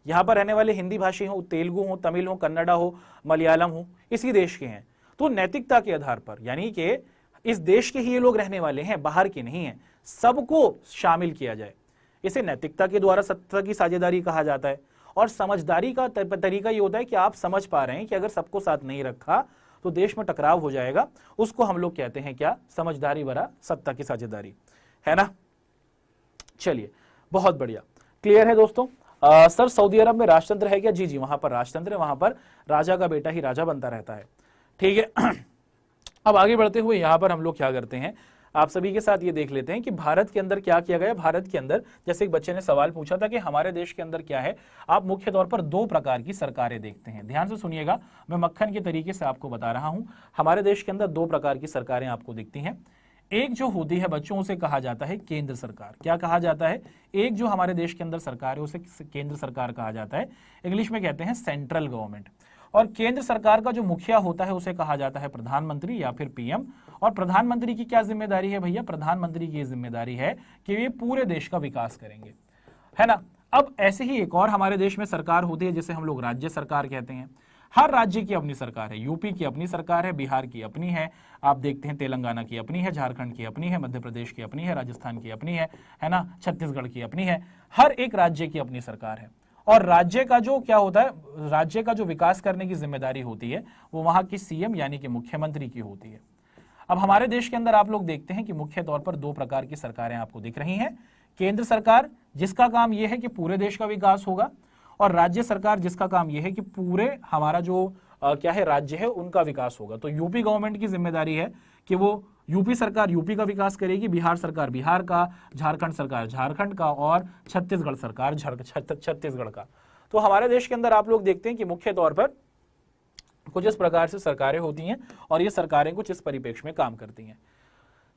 यहां पर रहने वाले हिंदी भाषी हो, तेलुगु हो, तमिल हो, कन्नडा हो, मलयालम हो, इसी देश के हैं। तो नैतिकता के आधार पर, यानी कि इस देश के ही ये लोग रहने वाले हैं, बाहर के नहीं है, सबको शामिल किया जाए, इसे नैतिकता के द्वारा सत्ता की साझेदारी कहा जाता है। और समझदारी का तरीका ये होता है कि आप समझ पा रहे हैं कि अगर सबको साथ नहीं रखा तो देश में टकराव हो जाएगा, उसको हम लोग कहते हैं क्या? समझदारी भरा सत्ता की साझेदारी, है ना। चलिए, बहुत बढ़िया, क्लियर है दोस्तों। सर सऊदी अरब में राजतंत्र है क्या? जी जी, वहां पर राजतंत्र है, वहां पर राजा का बेटा ही राजा बनता रहता है, ठीक है। अब आगे बढ़ते हुए यहां पर हम लोग क्या करते हैं, आप सभी के साथ ये देख लेते हैं कि भारत के अंदर क्या किया गया। भारत के अंदर, जैसे एक बच्चे ने सवाल पूछा था कि हमारे देश के अंदर क्या है, आप मुख्य तौर पर दो प्रकार की सरकारें देखते हैं। ध्यान से सुनिएगा, मैं मक्खन के तरीके से आपको बता रहा हूं। हमारे देश के अंदर दो प्रकार की सरकारें आपको दिखती हैं। एक जो होती है बच्चों, उसे कहा जाता है केंद्र सरकार। क्या कहा जाता है? एक जो हमारे देश के अंदर सरकार है उसे केंद्र सरकार कहा जाता है, इंग्लिश में कहते हैं सेंट्रल गवर्नमेंट। और केंद्र सरकार का जो मुखिया होता है उसे कहा जाता है प्रधानमंत्री या फिर पीएम। और प्रधानमंत्री की क्या जिम्मेदारी है भैया? प्रधानमंत्री की जिम्मेदारी है कि वे पूरे देश का विकास करेंगे, है ना। अब ऐसे ही एक और हमारे देश में सरकार होती है जिसे हम लोग राज्य सरकार कहते हैं। हर राज्य की अपनी सरकार है, यूपी की अपनी सरकार है, बिहार की अपनी है, आप देखते हैं तेलंगाना की अपनी है, झारखंड की अपनी है, मध्य प्रदेश की अपनी है, राजस्थान की अपनी है ना, छत्तीसगढ़ की अपनी है। हर एक राज्य की अपनी सरकार है। और राज्य का जो क्या होता है, राज्य का जो विकास करने की जिम्मेदारी होती है वो वहां की सीएम यानी कि मुख्यमंत्री की होती है। अब हमारे देश के अंदर आप लोग देखते हैं कि मुख्य तौर पर दो प्रकार की सरकारें आपको दिख रही हैं। केंद्र सरकार जिसका काम यह है कि पूरे देश का विकास होगा, और राज्य सरकार जिसका काम यह है कि पूरे हमारा जो क्या है राज्य है उनका विकास होगा। तो यूपी गवर्नमेंट की जिम्मेदारी है कि वो यूपी सरकार यूपी का विकास करेगी, बिहार सरकार बिहार का, झारखंड सरकार झारखंड का, और छत्तीसगढ़ सरकार छत्तीसगढ़ का। तो हमारे देश के अंदर आप लोग देखते हैं कि मुख्य तौर पर कुछ इस प्रकार से सरकारें होती हैं, और ये सरकारें कुछ इस परिप्रेक्ष्य में काम करती हैं।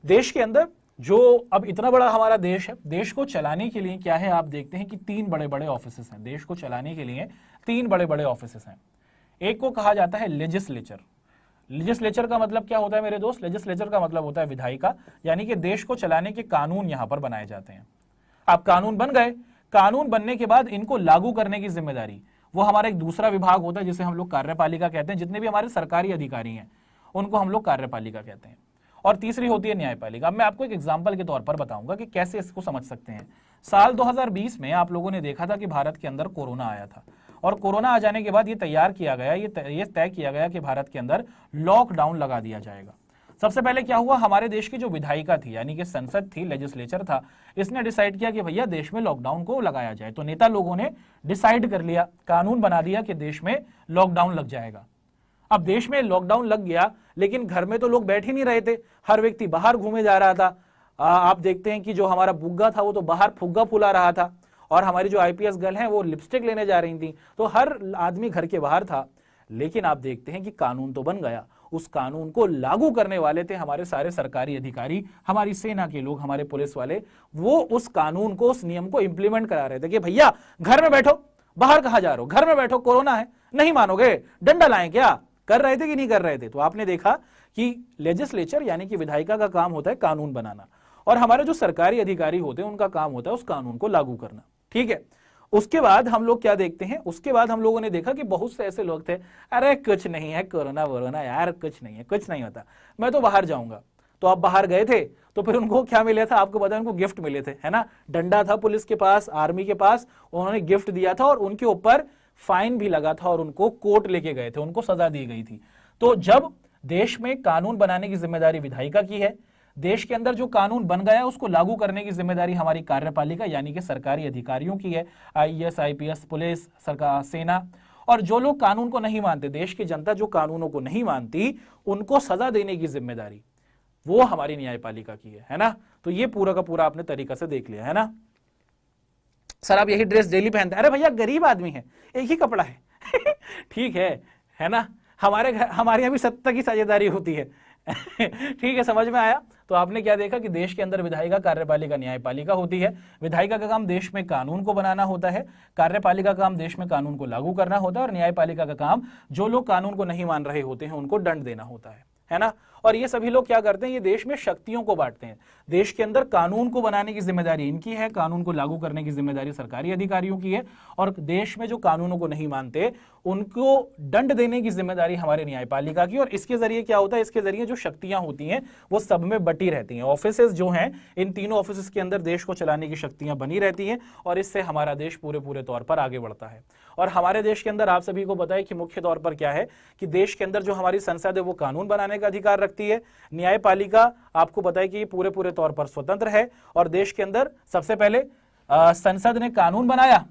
देश के अंदर जो अब इतना बड़ा हमारा देश है, देश को चलाने के लिए क्या है, आप देखते हैं कि तीन बड़े बड़े ऑफिसेस हैं। देश को चलाने के लिए तीन बड़े बड़े ऑफिसेस हैं। एक को कहा जाता है लेजिस्लेचर। लेजिस्लेचर का मतलब क्या होता है मेरे दोस्त? लेजिस्लेचर का मतलब होता है विधायिका, यानी कि देश को चलाने के कानून यहां पर बनाए जाते हैं। अब कानून बन गए, कानून बनने के बाद इनको लागू करने की जिम्मेदारी वो हमारा एक दूसरा विभाग होता है जिसे हम लोग कार्यपालिका कहते हैं। जितने भी हमारे सरकारी अधिकारी हैं उनको हम लोग कार्यपालिका कहते हैं। और तीसरी होती है न्यायपालिका। अब मैं आपको एक एग्जांपल के तौर पर बताऊंगा कि कैसे इसको समझ सकते हैं। साल 2020 में आप लोगों ने देखा था कि भारत के अंदर कोरोना आया था, और कोरोना आ जाने के बाद ये तैयार किया गया, ये तय किया गया कि भारत के अंदर लॉकडाउन लगा दिया जाएगा। सबसे पहले क्या हुआ, हमारे देश की जो विधायिका थी यानी कि संसद थी, लेजिस्लेचर था, इसने डिसाइड किया कि भैया देश में लॉकडाउन को लगाया जाए। तो नेता लोगों ने डिसाइड कर लिया, कानून बना दिया कि देश में लॉकडाउन लग जाएगा। अब देश में लॉकडाउन लग गया, लेकिन घर में तो लोग बैठ ही नहीं रहे थे, हर व्यक्ति बाहर घूमे जा रहा था। आप देखते हैं कि जो हमारा बुग्गा था वो तो बाहर फुग्गा फुला रहा था, और हमारी जो आईपीएस गर्ल हैं वो लिपस्टिक लेने जा रही थी, तो हर आदमी घर के बाहर था। लेकिन आप देखते हैं कि कानून तो बन गया, उस कानून को लागू करने वाले थे हमारे सारे सरकारी अधिकारी, हमारी सेना के लोग, हमारे पुलिस वाले। वो उस कानून को, उस नियम को इंप्लीमेंट करा रहे थे कि भैया घर में बैठो, बाहर कहां जा रहे हो, घर में बैठो, कोरोना है, नहीं मानोगे डंडा लाएं क्या, कर रहे थे कि नहीं कर रहे थे। तो आपने देखा कि लेजिस्लेचर यानी कि विधायिका का काम होता है कानून बनाना, और हमारे जो सरकारी अधिकारी होते हैं उनका काम होता है उस कानून को लागू करना। ठीक है, उसके बाद हम लोग क्या देखते हैं, उसके बाद हम लोगों ने देखा कि बहुत से ऐसे लोग थे, अरे कुछ नहीं है, कोरोना वोरोना यार कुछ नहीं है, कुछ नहीं होता, मैं तो बाहर जाऊंगा। तो आप बाहर गए थे तो फिर उनको क्या मिले था, आपको पता है, उनको गिफ्ट मिले थे, है ना, डंडा था पुलिस के पास, आर्मी के पास, उन्होंने गिफ्ट दिया था और उनके ऊपर फाइन भी लगा था और उनको कोर्ट लेके गए थे, उनको सजा दी गई थी। तो जब देश में कानून बनाने की जिम्मेदारी विधायिका की है, देश के अंदर जो कानून बन गया उसको लागू करने की जिम्मेदारी हमारी कार्यपालिका यानी कि सरकारी अधिकारियों की है, आईएएस, आईपीएस, पुलिस, सरकार, सेना। और जो लोग कानून को नहीं मानते, देश की जनता जो कानूनों को नहीं मानती, उनको सजा देने की जिम्मेदारी वो हमारी न्यायपालिका की है ना। तो ये पूरा का पूरा आपने तरीका से देख लिया है ना। सर आप यही ड्रेस डेली पहनते हैं, अरे भैया गरीब आदमी है, एक ही कपड़ा है ठीक है ना, हमारे यहाँ भी सत्ता की साझेदारी होती है ठीक है, समझ में आया। तो आपने क्या देखा कि देश के अंदर विधायिका, कार्यपालिका, न्यायपालिका होती है। विधायिका का काम देश में कानून को बनाना होता है, कार्यपालिका का काम देश में कानून को लागू करना होता है, और न्यायपालिका का काम जो लोग कानून को नहीं मान रहे होते हैं उनको दंड देना होता है ना। और ये सभी लोग क्या करते हैं, ये देश में शक्तियों को बांटते हैं। देश के अंदर कानून को बनाने की जिम्मेदारी इनकी है, कानून को लागू करने की जिम्मेदारी सरकारी अधिकारियों की है, और देश में जो कानूनों को नहीं मानते उनको दंड देने की जिम्मेदारी हमारे न्यायपालिका की। और इसके जरिए क्या होता है, इसके जरिए जो शक्तियां होती हैं वो सब में बटी रहती हैं। ऑफिसेज जो हैं, इन तीनों ऑफिसेज के अंदर देश को चलाने की शक्तियां बनी रहती हैं, और इससे हमारा देश पूरे तौर पर आगे बढ़ता है। और हमारे देश के अंदर आप सभी को पता है कि मुख्य तौर पर क्या है कि देश के अंदर जो हमारी संसद है वो कानून बनाने का अधिकार रखती है। न्यायपालिका आपको पता है कि पूरे तौर पर स्वतंत्र है, और देश के अंदर सबसे पहले संसद ने कानून बनाया,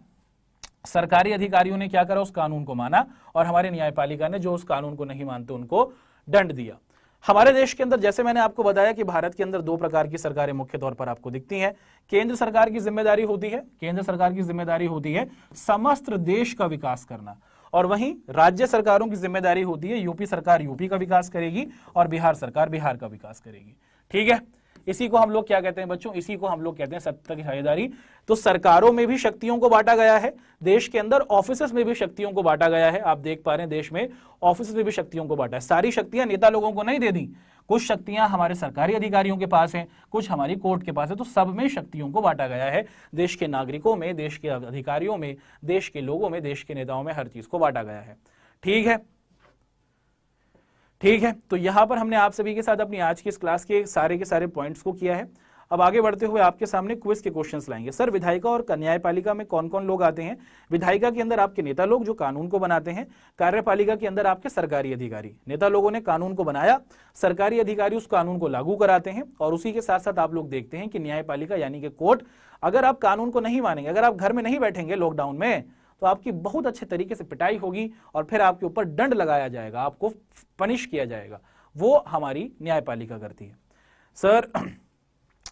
सरकारी अधिकारियों ने क्या करा, उस कानून को माना, और हमारी न्यायपालिका ने जो उस कानून को नहीं मानते उनको दंड दिया। हमारे देश के अंदर जैसे मैंने आपको बताया कि भारत के अंदर दो प्रकार की सरकारें मुख्य तौर पर आपको दिखती हैं। केंद्र सरकार की जिम्मेदारी होती है, केंद्र सरकार की जिम्मेदारी होती है समस्त देश का विकास करना, और वहीं राज्य सरकारों की जिम्मेदारी होती है, यूपी सरकार यूपी का विकास करेगी और बिहार सरकार बिहार का विकास करेगी। ठीक है, इसी को हम लोग क्या कहते हैं बच्चों, इसी को हम लोग कहते हैं सत्ता की साझेदारी। तो सरकारों में भी शक्तियों को बांटा गया है, देश के अंदर ऑफिसेस में भी शक्तियों को बांटा गया है। आप देख पा रहे हैं देश में ऑफिस में भी शक्तियों को बांटा है। सारी शक्तियां नेता लोगों को नहीं दे दी, कुछ शक्तियां हमारे सरकारी अधिकारियों के पास हैं, कुछ हमारी कोर्ट के पास है। तो सब में शक्तियों को बांटा गया है, देश के नागरिकों में, देश के अधिकारियों में, देश के लोगों में, देश के नेताओं में, हर चीज को बांटा गया है। ठीक है, ठीक है। तो यहां पर हमने आप सभी के साथ अपनी आज की इस क्लास के सारे पॉइंट्स को किया है। अब आगे बढ़ते हुए आपके सामने क्विज के क्वेश्चंस लाएंगे। सर विधायिका और न्यायपालिका में कौन कौन लोग आते हैं? विधायिका के अंदर आपके नेता लोग जो कानून को बनाते हैं, कार्यपालिका के अंदर आपके सरकारी अधिकारी। नेता लोगों ने कानून को बनाया, सरकारी अधिकारी उस कानून को लागू कराते हैं, और उसी के साथ साथ आप लोग देखते हैं कि न्यायपालिका यानी कि कोर्ट, अगर आप कानून को नहीं मानेंगे, अगर आप घर में नहीं बैठेंगे लॉकडाउन में, तो आपकी बहुत अच्छे तरीके से पिटाई होगी और फिर आपके ऊपर दंड लगाया जाएगा, आपको पनिश किया जाएगा। वो हमारी न्यायपालिका करती है। सर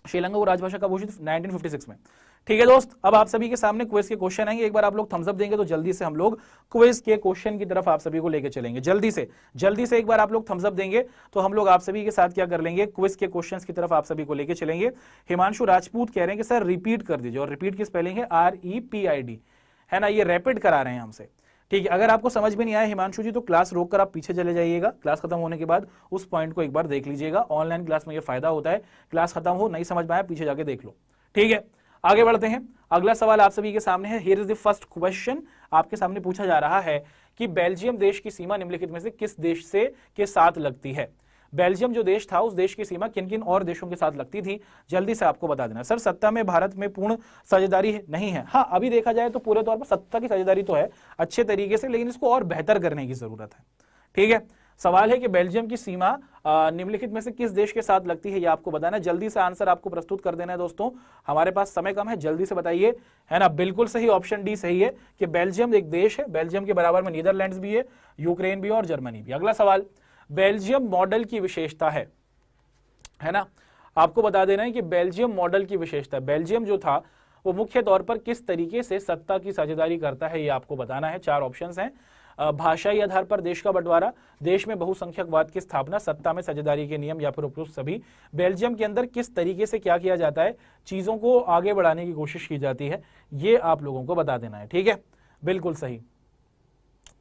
श्रीलंका को राजभाषा कब घोषित? 1956 में। ठीक है दोस्त, अब आप सभी के सामने क्विज के क्वेश्चन आएंगे। एक बार आप लोग थम्स अप देंगे तो जल्दी से हम लोग क्विज के क्वेश्चन की तरफ आप सभी को लेके चलेंगे। जल्दी से एक बार आप लोग थम्स अप देंगे तो हम लोग आप सभी के साथ क्या कर लेंगे, क्विज के क्वेश्चंस की तरफ आप सभी को लेके चलेंगे। हिमांशु राजपूत कह रहे हैं कि सर रिपीट कर दीजिए, और रिपीट की स्पेलिंग है REPID, है ना, ये रैपिड करा रहे हैं हमसे। ठीक है, अगर आपको समझ में नहीं आया हिमांशु जी तो क्लास रोक कर आप पीछे चले जाइएगा, क्लास खत्म होने के बाद उस पॉइंट को एक बार देख लीजिएगा। ऑनलाइन क्लास में ये फायदा होता है, क्लास खत्म हो नहीं समझ में आया पीछे जाके देख लो। ठीक है, आगे बढ़ते हैं। अगला सवाल आप सभी के सामने है। Here is the first question. आपके सामने पूछा जा रहा है कि बेल्जियम देश की सीमा निम्नलिखित में से किस देश से के साथ लगती है? बेल्जियम जो देश था उस देश की सीमा किन किन और देशों के साथ लगती थी, जल्दी से आपको बता देना। सर सत्ता में भारत में पूर्ण साझेदारी नहीं है। हाँ, अभी देखा जाए तो पूरे तौर पर सत्ता की साझेदारी तो है अच्छे तरीके से, लेकिन इसको और बेहतर करने की जरूरत है। ठीक है, सवाल है कि बेल्जियम की सीमा निम्नलिखित में से किस देश के साथ लगती है, ये आपको बताना है। जल्दी से आंसर आपको प्रस्तुत कर देना है दोस्तों, हमारे पास समय कम है, जल्दी से बताइए, है ना। बिल्कुल सही, ऑप्शन डी सही है कि बेल्जियम एक देश है। बेल्जियम के बराबर में नीदरलैंड्स भी है, यूक्रेन भी और जर्मनी भी। अगला सवाल, बेल्जियम मॉडल की विशेषता है ना। आपको बता देना है कि बेल्जियम मॉडल की विशेषता, बेल्जियम जो था वो मुख्य तौर पर किस तरीके से सत्ता की साझेदारी करता है, ये आपको बताना है। 4 ऑप्शंस हैं। भाषाई आधार पर देश का बंटवारा, देश में बहुसंख्यकवाद की स्थापना, सत्ता में साझेदारी के नियम या फिर उपयुक्त सभी। बेल्जियम के अंदर किस तरीके से क्या किया जाता है, चीजों को आगे बढ़ाने की कोशिश की जाती है, ये आप लोगों को बता देना है। ठीक है, बिल्कुल सही।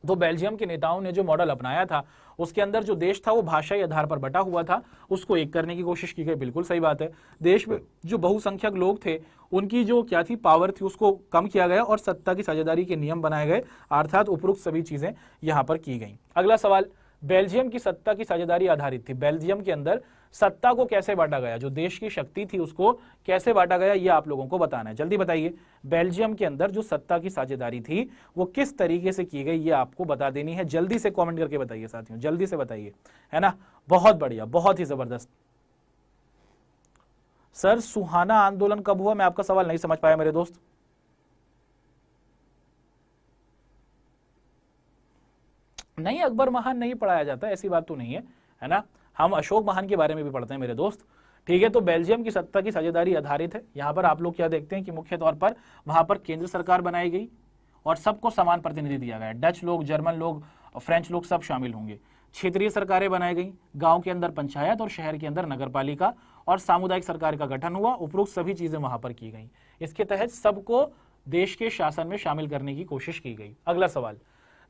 तो बेल्जियम के नेताओं ने जो मॉडल अपनाया था उसके अंदर जो देश था वो भाषाई आधार पर बटा हुआ था, उसको एक करने की कोशिश की गई। बिल्कुल सही बात है। देश में जो बहुसंख्यक लोग थे उनकी जो क्या थी पावर थी उसको कम किया गया और सत्ता की साझेदारी के नियम बनाए गए, अर्थात उपरोक्त सभी चीजें यहां पर की गई। अगला सवाल, बेल्जियम की सत्ता की साझेदारी आधारित थी, बेल्जियम के अंदर सत्ता को कैसे बांटा गया, जो देश की शक्ति थी उसको कैसे बांटा गया, ये आप लोगों को बताना है। जल्दी बताइए, बेल्जियम के अंदर जो सत्ता की साझेदारी थी वो किस तरीके से की गई, ये आपको बता देनी है। जल्दी से कमेंट करके बताइए साथियों, जल्दी से बताइए, है ना। बहुत बढ़िया, बहुत ही जबरदस्त। सर सुहाना आंदोलन कब हुआ, मैं आपका सवाल नहीं समझ पाया मेरे दोस्त। नहीं, अकबर महान नहीं पढ़ाया जाता, ऐसी बात तो नहीं है ना। हम अशोक महान के बारे में भी पढ़ते हैं मेरे दोस्त। ठीक है, तो बेल्जियम की सत्ता की साझेदारी आधारित है। यहां पर आप लोग क्या देखते हैं कि मुख्य तौर पर वहां पर केंद्र सरकार बनाई गई और सबको समान प्रतिनिधि दिया गया। डच लोग, जर्मन लोग, फ्रेंच लोग सब शामिल होंगे। क्षेत्रीय सरकारें बनाई गई, गांव के अंदर पंचायत और शहर के अंदर नगरपालिका और सामुदायिक सरकार का गठन हुआ। उपरोक्त सभी चीजें वहां पर की गई। इसके तहत सबको देश के शासन में शामिल करने की कोशिश की गई। अगला सवाल,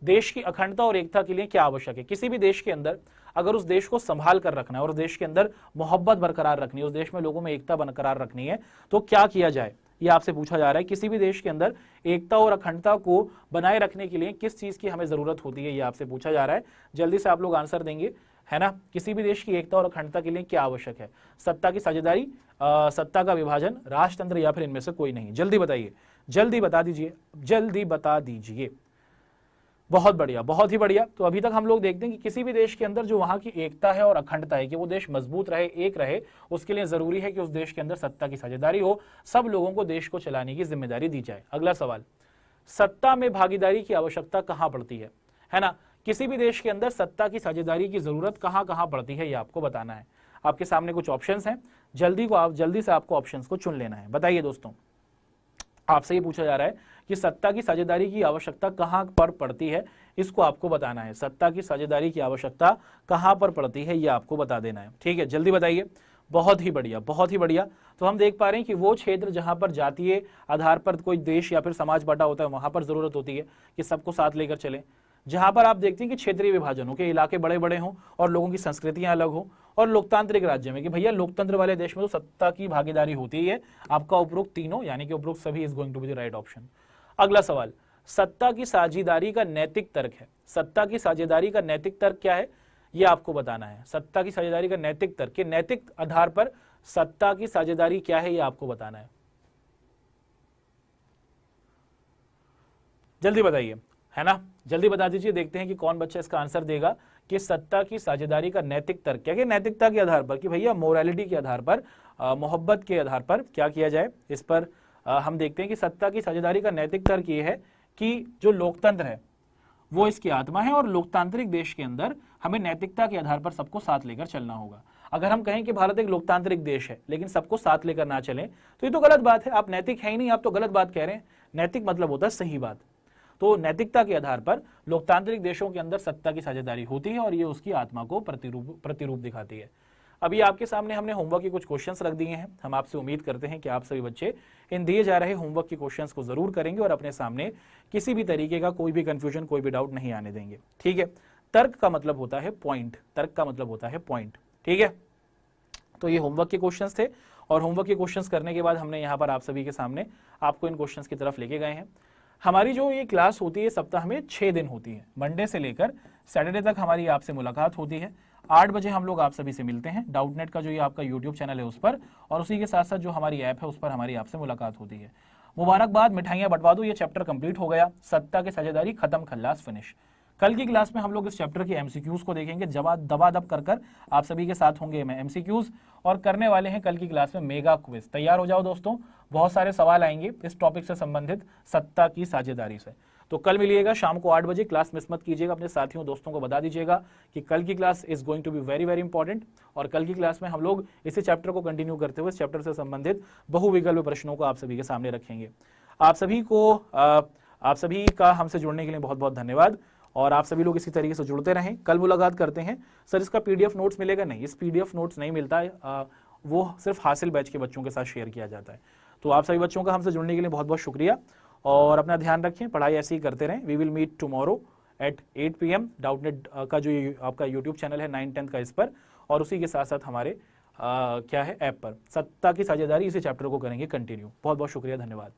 देश की अखंडता और एकता के लिए क्या आवश्यक है। किसी भी देश के अंदर अगर उस देश को संभाल कर रखना है और उस देश के अंदर मोहब्बत बरकरार रखनी है, उस देश में लोगों में एकता बरकरार रखनी है, तो क्या किया जाए, ये आपसे पूछा जा रहा है। किसी भी देश के अंदर एकता और अखंडता को बनाए रखने के लिए किस चीज की हमें जरूरत होती है, ये आपसे पूछा जा रहा है। जल्दी से आप लोग आंसर देंगे, है ना। किसी भी देश की एकता और अखंडता के लिए क्या आवश्यक है, सत्ता की साझेदारी, सत्ता का विभाजन, राजतंत्र या फिर इनमें से कोई नहीं। जल्दी बताइए, जल्दी बता दीजिए, जल्दी बता दीजिए। बहुत बढ़िया, बहुत ही बढ़िया। तो अभी तक हम लोग देखते हैं कि किसी भी देश के अंदर जो वहां की एकता है और अखंडता है, कि वो देश मजबूत रहे, एक रहे, उसके लिए जरूरी है कि उस देश के अंदर सत्ता की साझेदारी हो, सब लोगों को देश को चलाने की जिम्मेदारी दी जाए। अगला सवाल, सत्ता में भागीदारी की आवश्यकता कहां पड़ती है ना। किसी भी देश के अंदर सत्ता की साझेदारी की जरूरत कहां कहां पड़ती है, ये आपको बताना है। आपके सामने कुछ ऑप्शंस हैं, जल्दी से आपको ऑप्शंस को चुन लेना है। बताइए दोस्तों, आपसे ये पूछा जा रहा है कि सत्ता की साझेदारी की आवश्यकता कहां पर पड़ती है, इसको आपको बताना है। सत्ता की साझेदारी की आवश्यकता कहां पर पड़ती है, ये आपको बता देना है। ठीक है, जल्दी बताइए। बहुत ही बढ़िया, बहुत ही बढ़िया। तो हम देख पा रहे हैं कि वो क्षेत्र जहां पर जातीय आधार पर कोई देश या फिर समाज बटा होता है, वहां पर जरूरत होती है कि सबको साथ लेकर चले। जहां पर आप देखते हैं कि क्षेत्रीय विभाजन हो, के इलाके बड़े बड़े हों और लोगों की संस्कृतियां अलग हो, और लोकतांत्रिक राज्य में कि भैया लोकतंत्र वाले देश में तो सत्ता की भागीदारी होती है। आपका उपरोक्त तीनों यानी कि उपरोक्त सभी is going to be the right option. अगला सवाल, सत्ता की साझेदारी का नैतिक तर्क है। सत्ता की साझेदारी का नैतिक तर्क क्या है, ये आपको बताना है। सत्ता की साझेदारी का नैतिक तर्क, के नैतिक आधार पर सत्ता की साझेदारी क्या है, ये आपको बताना है। जल्दी बताइए, है ना, जल्दी बता दीजिए। देखते हैं कि कौन बच्चा इसका आंसर देगा कि सत्ता की साझेदारी का नैतिक तर्क क्या है। नैतिकता के आधार पर, कि भैया मोरालिटी के आधार पर, मोहब्बत के आधार पर क्या किया जाए, इस पर हम देखते हैं कि सत्ता की साझेदारी का नैतिक तर्क ये है कि जो लोकतंत्र है वो इसकी आत्मा है और लोकतांत्रिक देश के अंदर हमें नैतिकता के आधार पर सबको साथ लेकर चलना होगा। अगर हम कहें कि भारत एक लोकतांत्रिक देश है लेकिन सबको साथ लेकर ना चलें तो ये तो गलत बात है। आप नैतिक है ही नहीं, आप तो गलत बात कह रहे हैं। नैतिक मतलब होता है सही बात। तो नैतिकता के आधार पर लोकतांत्रिक देशों के अंदर सत्ता की साझेदारी होती है और ये उसकी आत्मा को प्रतिरूप दिखाती है। अभी आपके सामने हमने होमवर्क के कुछ क्वेश्चंस रख दिए हैं। हम आपसे उम्मीद करते हैं कि आप सभी बच्चे इन दिए जा रहे होमवर्क के क्वेश्चंस को जरूर करेंगे और अपने सामने किसी भी तरीके का कोई भी कंफ्यूजन, कोई भी डाउट नहीं आने देंगे। ठीक है, तर्क का मतलब होता है पॉइंट, तर्क का मतलब होता है पॉइंट। ठीक है, तो ये होमवर्क के क्वेश्चंस थे और होमवर्क के क्वेश्चंस करने के बाद हमने यहाँ पर आप सभी के सामने आपको इन क्वेश्चंस की तरफ लेके गए हैं। हमारी जो ये क्लास होती है सप्ताह में 6 दिन होती है। मंडे से लेकर सैटरडे तक हमारी आपसे मुलाकात होती है। 8 बजे हम लोग आप सभी से मिलते हैं। डाउटनेट का जो ये आपका यूट्यूब चैनल है उस पर, और उसी के साथ साथ जो हमारी ऐप है उस पर हमारी आपसे मुलाकात होती है। मुबारकबाद, मिठाइयां बंटवा दो, ये चैप्टर कंप्लीट हो गया। सत्ता की साझेदारी खत्म, खल्लास फिनिश। कल की क्लास में हम लोग इस चैप्टर के एमसीक्यूज को देखेंगे। दबादब कर आप सभी के साथ होंगे मैं एमसीक्यूज, और करने वाले हैं कल की क्लास में मेगा क्विज। तैयार हो जाओ दोस्तों, बहुत सारे सवाल आएंगे इस टॉपिक से संबंधित, सत्ता की साझेदारी से। तो कल मिलिएगा शाम को 8 बजे, क्लास मिस मत कीजिएगा, अपने साथियों दोस्तों को बता दीजिएगा कि कल की class is going to be very very important. और कल की क्लास में हम लोग इसी चैप्टर को कंटिन्यू करते हुए इस चैप्टर से संबंधित बहुविकल्प प्रश्नों को आप सभी के सामने रखेंगे। आप सभी का हमसे जुड़ने के लिए बहुत बहुत धन्यवाद, और आप सभी लोग इसी तरीके से जुड़ते रहें। कल मुलाकात करते हैं। सर इसका पीडीएफ नोट्स मिलेगा? नहीं, इस पीडीएफ नोट्स नहीं मिलता है, वो सिर्फ हासिल बैच के बच्चों के साथ शेयर किया जाता है। तो आप सभी बच्चों का हमसे जुड़ने के लिए बहुत बहुत शुक्रिया, और अपना ध्यान रखें, पढ़ाई ऐसे ही करते रहें। We will meet tomorrow at 8 PM। Doubtnut का जो आपका यूट्यूब चैनल है 9-10 का, इस पर, और उसी के साथ साथ हमारे क्या है ऐप पर, सत्ता की साझेदारी, इसी चैप्टर को करेंगे कंटिन्यू। बहुत बहुत शुक्रिया, धन्यवाद।